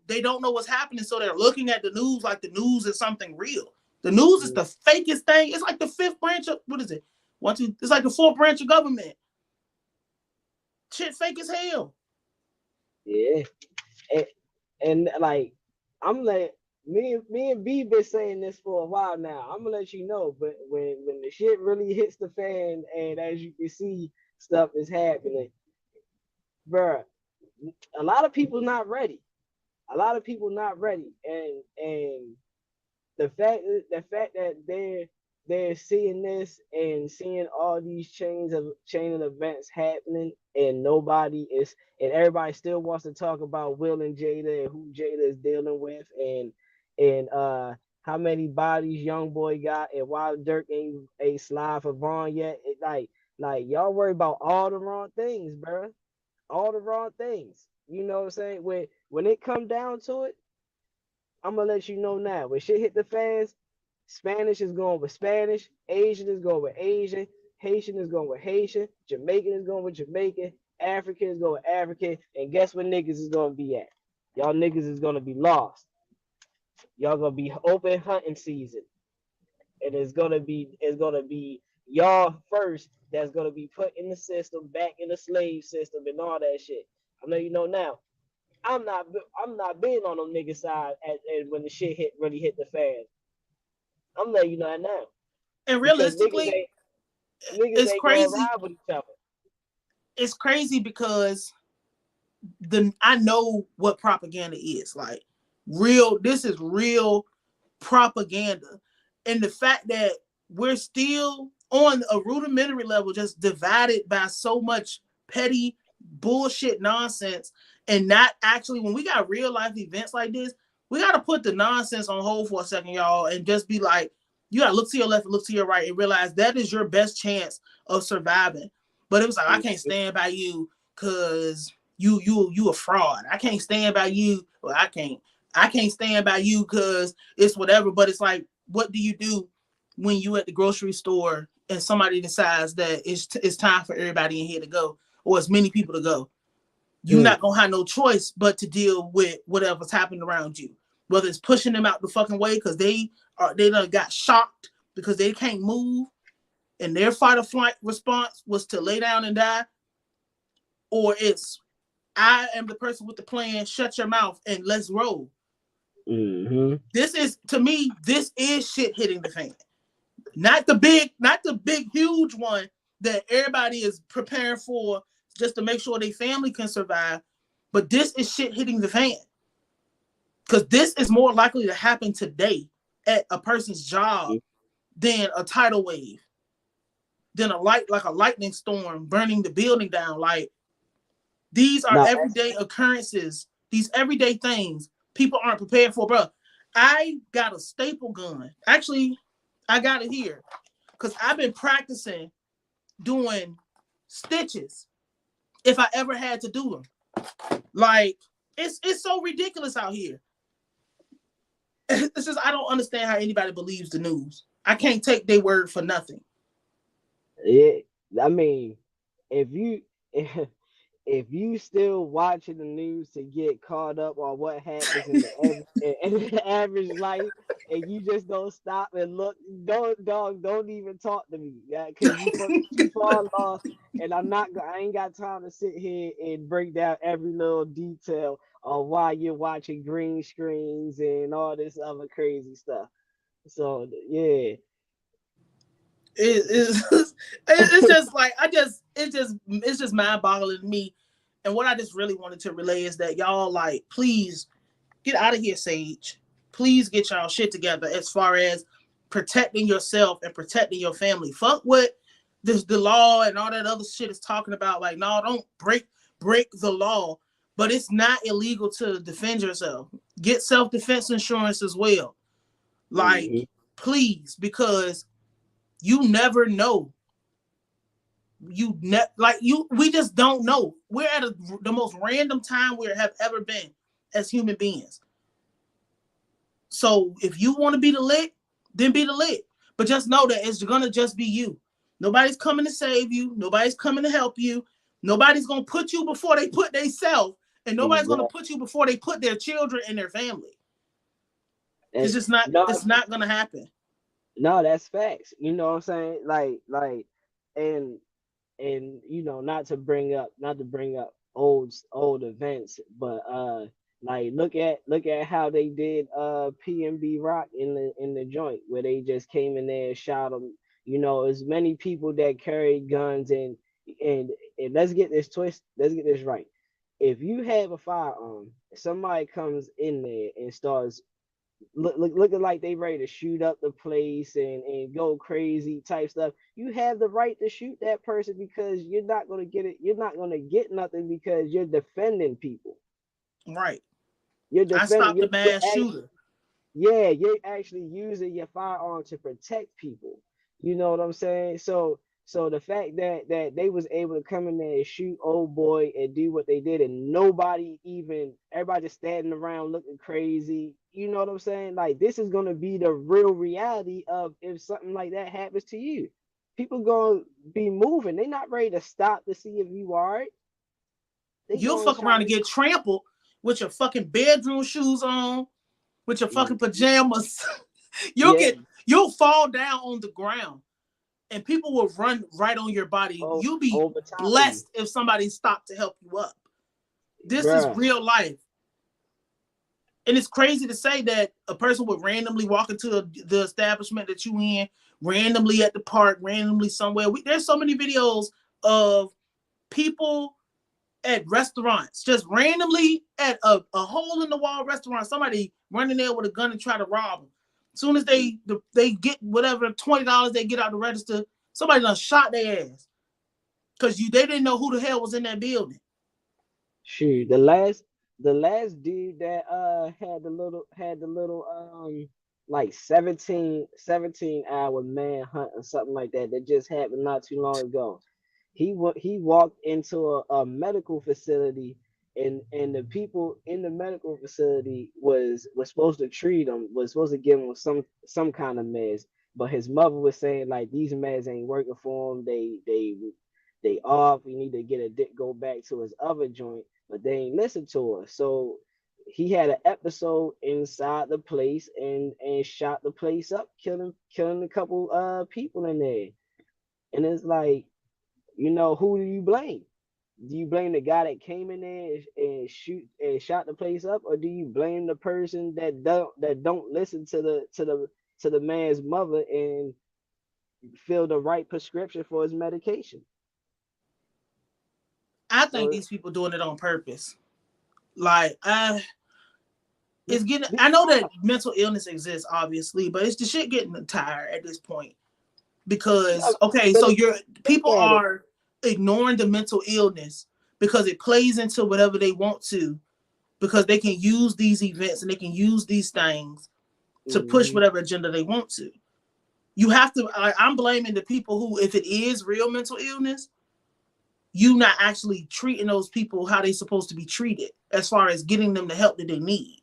they don't know what's happening, so they're looking at the news like the news is something real. The news is the fakest thing. It's like the fifth branch of, what is it? It's like the fourth branch of government. Shit fake as hell. Yeah. And like, I'm like, me and B been saying this for a while now. I'm gonna let you know, but when the shit really hits the fan, and as you can see, stuff is happening, bruh, a lot of people not ready. A lot of people not ready, and the fact that they're seeing this and seeing all these chain of events happening, and everybody still wants to talk about Will and Jada and who Jada is dealing with, and how many bodies Young Boy got, and why Dirk ain't slide for Vaughn yet. Like y'all worry about all the wrong things, bro. All the wrong things. You know what I'm saying? When it come down to it, I'm gonna let you know now. When shit hit the fans, Spanish is going with Spanish, Asian is going with Asian, Haitian is going with Haitian, Jamaican is going with Jamaican, African is going with African, and guess what niggas is gonna be at? Y'all niggas is gonna be lost. Y'all gonna be open hunting season, and it's gonna be y'all first that's gonna be put in the system, back in the slave system, and all that shit. I'm letting you know now. I'm not being on them niggas side when the shit really hit the fan. I'm letting you know that now. And realistically, niggas ain't gonna ride with each other. It's crazy because I know what propaganda is. Like this is real propaganda. And the fact that we're still on a rudimentary level just divided by so much petty bullshit nonsense, and not actually, when we got real life events like this, we got to put the nonsense on hold for a second, y'all, and just be like, you got to look to your left and look to your right and realize that is your best chance of surviving. But it was like, I can't stand by you because you a fraud. I can't stand by you. Well, I can't stand by you because it's whatever. But it's like, what do you do when you at the grocery store and somebody decides that it's time for everybody in here to go, or as many people to go? You're not gonna have no choice but to deal with whatever's happening around you, whether it's pushing them out the fucking way because they done got shocked because they can't move, and their fight or flight response was to lay down and die, or it's, I am the person with the plan, shut your mouth and let's roll. Mm-hmm. This is, to me, this is shit hitting the fan. Not the big, huge one that everybody is preparing for just to make sure their family can survive. But this is shit hitting the fan. Because this is more likely to happen today at a person's job than a tidal wave, than a lightning storm burning the building down. Like, these are everyday occurrences, these everyday things people aren't prepared for, bro. I got a staple gun. Actually, I got it here because I've been practicing doing stitches if I ever had to do them. Like, it's so ridiculous out here. It's just, I don't understand how anybody believes the news. I can't take their word for nothing. Yeah, I mean, if you if you still watching the news to get caught up on what happens in the average life, and you just don't stop and look, don't even talk to me, yeah, because you fall off, and I ain't got time to sit here and break down every little detail on why you're watching green screens and all this other crazy stuff. So yeah. It's just like it's just mind-boggling to me. And what I just really wanted to relay is that y'all, like, please get out of here, Sage. Please get y'all shit together as far as protecting yourself and protecting your family. Fuck what the law and all that other shit is talking about. Like, no, don't break the law, but it's not illegal to defend yourself. Get self-defense insurance as well. Like, please, because you never know. We just don't know. We're at the most random time we have ever been as human beings. So if you want to be the lit, then be the lit. But just know that it's gonna just be you. Nobody's coming to save you. Nobody's coming to help you. Nobody's gonna put you before they put themselves, and nobody's gonna put you before they put their children and their family. It's just not. It's not gonna happen. No, that's facts. You know what I'm saying? And you know, not to bring up old events, but like look at how they did PNB Rock in the joint where they just came in there and shot them. You know, as many people that carry guns and let's get this right. If you have a firearm, somebody comes in there and starts looking like they ready to shoot up the place and go crazy type stuff, you have the right to shoot that person because you're not going to get it. You're not going to get nothing because you're defending people. Right. You're defending. I stopped the mass shooter. Yeah, you're actually using your firearm to protect people. You know what I'm saying? So the fact that they was able to come in there and shoot old boy and do what they did, and everybody just standing around looking crazy. You know what I'm saying? Like, this is gonna be the real reality of if something like that happens to you. People gonna be moving. They're not ready to stop to see if you are right. You'll fuck around and get trampled with your fucking bedroom shoes on, with your fucking pajamas. You'll fall down on the ground. And people will run right on your body. You'll be blessed if somebody stopped to help you up. This is real life. And it's crazy to say that a person would randomly walk into the establishment that you in, randomly at the park, randomly somewhere. There's so many videos of people at restaurants, just randomly at a hole in the wall restaurant, somebody running there with a gun and try to rob them. As soon as they get whatever $20 they get out the register, somebody done shot their ass because they didn't know who the hell was in that building. Shoot, the last dude that had the little like 17 hour manhunt or something like that just happened not too long ago. He walked into a medical facility, and the people in the medical facility was supposed to treat him, was supposed to give him some kind of meds, but his mother was saying like these meds ain't working for him. They off. He need to go back to his other joint, but they ain't listen to her. So he had an episode inside the place and shot the place up, killing a couple people in there. And it's like, you know, who do you blame? Do you blame the guy that came in there and shot the place up, or do you blame the person that don't listen to the man's mother fill the right prescription for his medication. I think So these people doing it on purpose. Like, it's getting. be- I know that mental illness exists, obviously, but it's the shit getting tired at this point. Because okay, but so if your you people look at it, are ignoring the mental illness because it plays into whatever they want to, because they can use these events and they can use these things to push mhm, whatever agenda they want to. You have to. I'm blaming the people who, if it is real mental illness, you not actually treating those people how they supposed to be treated as far as getting them the help that they need.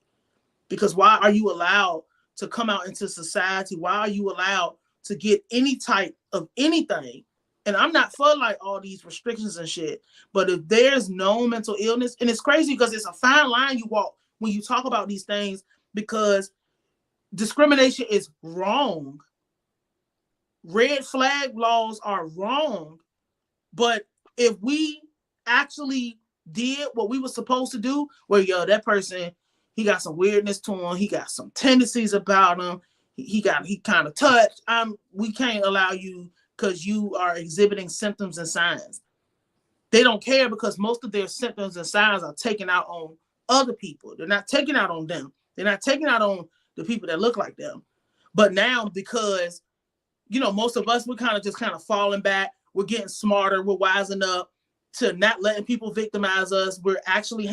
Because why are you allowed to come out into society? Why are you allowed to get any type of anything? And I'm not for like all these restrictions and shit, but if there's no mental illness, and it's crazy because it's a fine line you walk when you talk about these things, because discrimination is wrong. Red flag laws are wrong. But if we actually did what we were supposed to do, where that person, he got some weirdness to him, he got some tendencies about him, he kind of touched. We can't allow you because you are exhibiting symptoms and signs. They don't care because most of their symptoms and signs are taken out on other people. They're not taking out on them. They're not taking out on the people that look like them. But now, because most of us, we're kind of falling back. We're getting smarter. We're wising up to not letting people victimize us. We're actually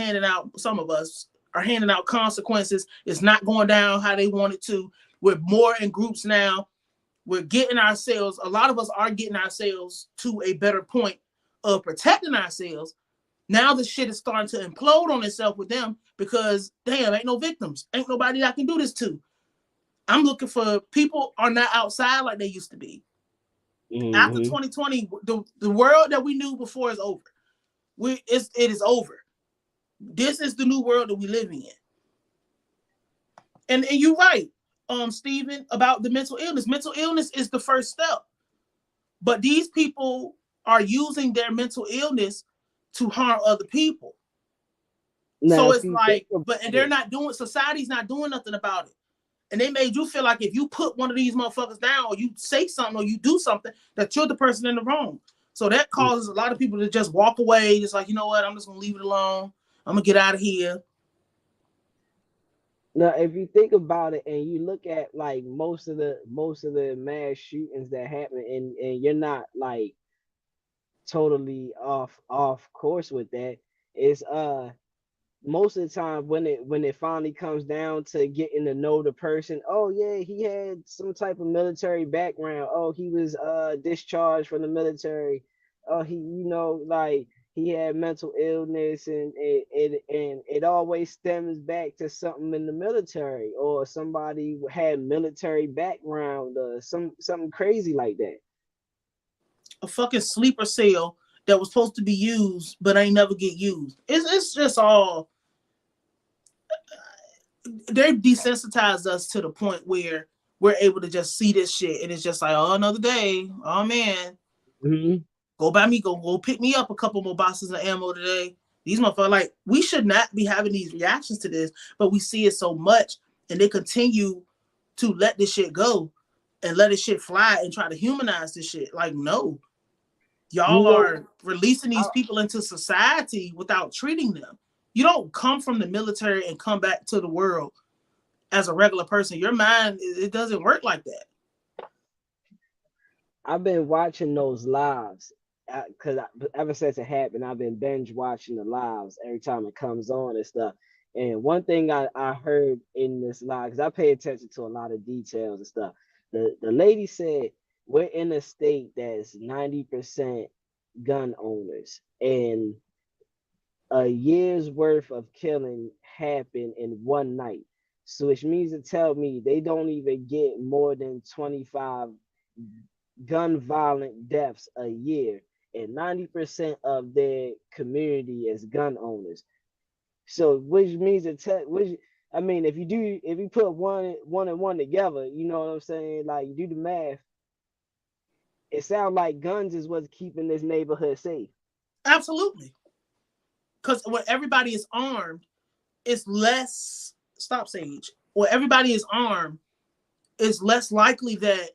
some of us are handing out consequences. It's not going down how they want it to. We're more in groups now. We're getting ourselves, a lot of us are getting ourselves to a better point of protecting ourselves. Now the shit is starting to implode on itself with them because, damn, ain't no victims. Ain't nobody I can do this to. I'm looking for people are not outside like they used to be. After mhm. 2020, the world that we knew before is over. It is over. This is the new world that we live in. And you're right, Stephen, about the mental illness. Mental illness is the first step. But these people are using their mental illness to harm other people. Now So if it's you think like, about and they're it, not doing, society's not doing nothing about it. And they made you feel like if you put one of these motherfuckers down or you say something or you do something, that you're the person in the wrong. So that causes a lot of people to just walk away, just like, you know what, I'm just gonna leave it alone. I'm gonna get out of here. now if you think about it and you look at like most of the mass shootings that happen, and you're not like totally off course with that, is most of the time when it finally comes down to getting to know the person, oh yeah, he had some type of military background, oh he was discharged from the military, oh he, like he had mental illness, and it always stems back to something in the military, or somebody had military background, or something crazy like that. A fucking sleeper cell that was supposed to be used but ain't never get used. It's just all, they've desensitized us to the point where we're able to just see this shit and it's just like, oh, another day. Oh man, Hmm. go pick me up a couple more boxes of ammo today. These motherfuckers, like, we should not be having these reactions to this, but we see it so much and they continue to let this shit go and let this shit fly and try to humanize this shit. Like, no, You y'all know, are releasing these I, people into society without treating them. You don't come from the military and come back to the world as a regular person. Your mind, it doesn't work like that. I've been watching those lives because ever since it happened, I've been binge watching the lives every time it comes on and stuff. And one thing I heard in this live, because I pay attention to a lot of details and stuff, the lady said we're in a state that's 90% gun owners, and a year's worth of killing happened in one night. So which means to tell me they don't even get more than 25 gun violent deaths a year, and 90% of their community is gun owners. So which means to tell, which, I mean, if you put one and one together, you know what I'm saying? Like, you do the math, it sounds like guns is what's keeping this neighborhood safe. Absolutely. Because when everybody is armed, it's less, stop Sage. When everybody is armed, it's less likely that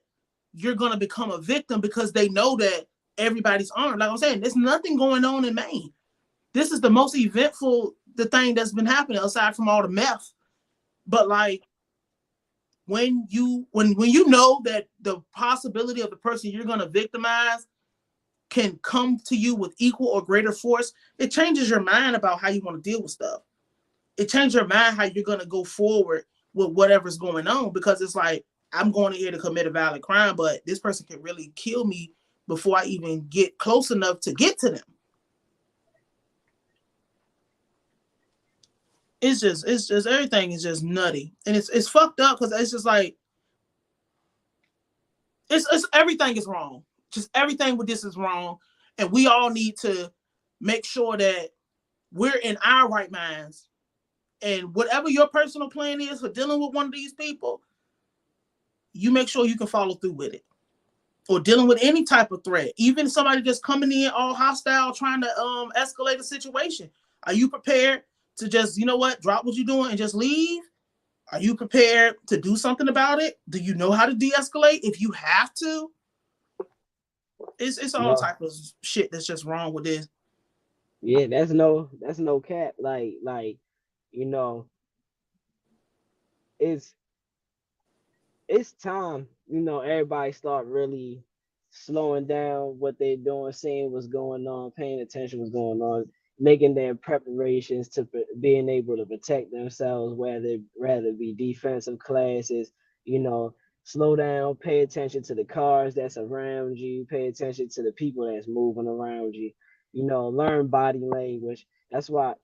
you're going to become a victim because they know that everybody's armed. Like I'm saying, there's nothing going on in Maine. This is the most eventful thing that's been happening aside from all the meth. But like when you know that the possibility of the person you're going to victimize can come to you with equal or greater force, it changes your mind about how you want to deal with stuff. It changes your mind how you're going to go forward with whatever's going on, because it's like, I'm going in here to commit a violent crime, but this person can really kill me before I even get close enough to get to them. It's just everything is just nutty, and it's fucked up because it's just like it's everything is wrong. Just everything with this is wrong, and we all need to make sure that we're in our right minds. And whatever your personal plan is for dealing with one of these people, you make sure you can follow through with it. Or dealing with any type of threat, even somebody just coming in all hostile, trying to escalate a situation. Are you prepared to just, you know what, drop what you're doing and just leave? Are you prepared to do something about it? Do you know how to de-escalate if you have to? It's all type of shit that's just wrong with this. Yeah, that's no cap. Like, you know, it's time, you know, everybody start really slowing down what they're doing, seeing what's going on, paying attention what's going on, making their preparations to being able to protect themselves, whether be defensive classes, you know, slow down, pay attention to the cars that's around you, pay attention to the people that's moving around you, you know, learn body language. That's why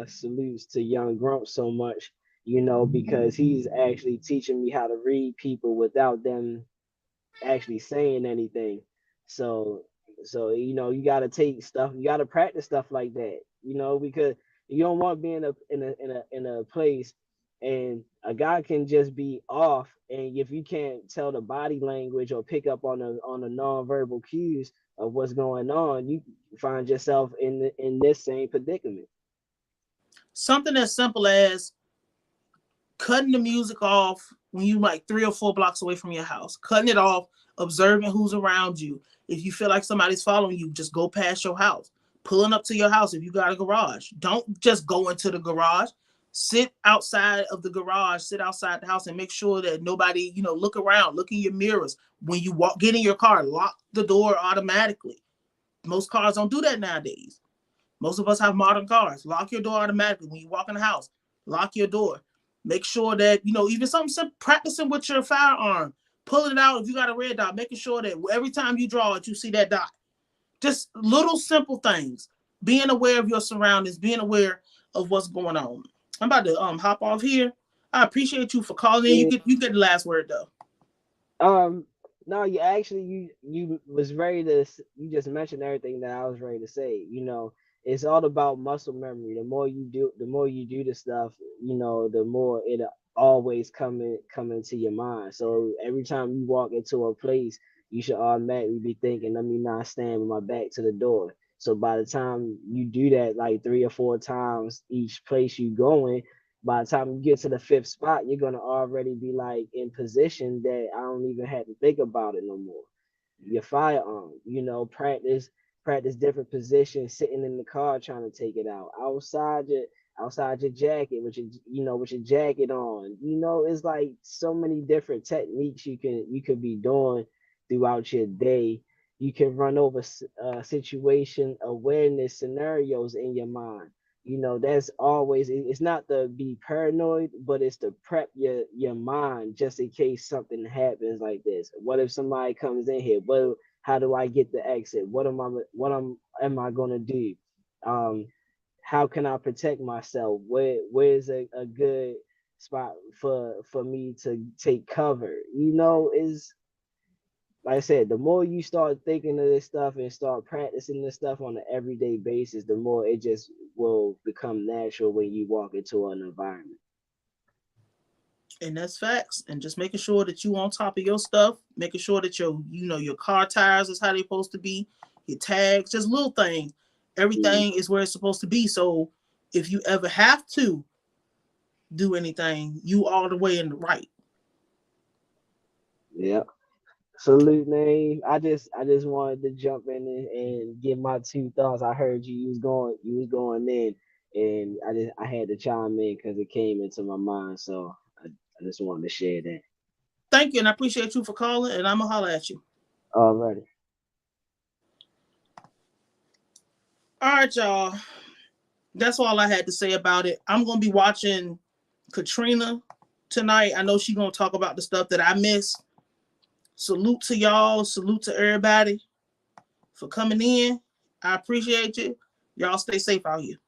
salutes to Young Grump so much, you know, because he's actually teaching me how to read people without them actually saying anything. So you know, you got to take stuff, you got to practice stuff like that, you know, because you don't want to be in a place and a guy can just be off, and if you can't tell the body language or pick up on the nonverbal cues of what's going on, you find yourself in this same predicament. Something as simple as cutting the music off when you like 3 or 4 blocks away from your house, cutting it off, observing who's around you. If you feel like somebody's following you, just go past your house. Pulling up to your house if you got a garage. Don't just go into the garage. Sit outside of the garage, sit outside the house and make sure that nobody, you know, look around, look in your mirrors. When you get in your car, lock the door automatically. Most cars don't do that nowadays. Most of us have modern cars. Lock your door automatically. When you walk in the house, lock your door. Make sure that, you know, even something simple, practicing with your firearm, pulling it out if you got a red dot, making sure that every time you draw it, you see that dot. Just little simple things. Being aware of your surroundings, being aware of what's going on. I'm about to hop off here. I appreciate you for calling in. You get the last word though. No, you was ready to, you just mentioned everything that I was ready to say. You know, it's all about muscle memory. The more you do the stuff, you know, the more it always come into your mind. So every time you walk into a place, you should automatically be thinking, let me not stand with my back to the door. So by the time you do that like 3 or 4 times each place you going, by the time you get to the 5th spot, you're gonna already be like in position that I don't even have to think about it no more. Your firearm, you know, practice different positions, sitting in the car trying to take it out, outside your jacket with your jacket on. You know, it's like so many different techniques you could be doing throughout your day. You can run over situation awareness scenarios in your mind. You know, that's always, it's not to be paranoid, but it's to prep your mind just in case something happens like this. What if somebody comes in here? How do I get the exit? What am I gonna do? How can I protect myself? Where's a good spot for me to take cover? You know, is like I said, the more you start thinking of this stuff and start practicing this stuff on an everyday basis, the more it just will become natural when you walk into an environment. And that's facts. And just making sure that you on top of your stuff, making sure that your car tires is how they're supposed to be, your tags, just little things. Everything is where it's supposed to be. So if you ever have to do anything, you all the way in the right. Yeah. Salute, Name. I just wanted to jump in and give my 2 thoughts. I heard you was going in, and I had to chime in because it came into my mind. So I just wanted to share that. Thank you, and I appreciate you for calling, and I'm gonna holler at you. Alrighty. All right, y'all. That's all I had to say about it. I'm gonna be watching Katrina tonight. I know she's gonna talk about the stuff that I missed. Salute to y'all. Salute to everybody for coming in. I appreciate you. Y'all stay safe out here.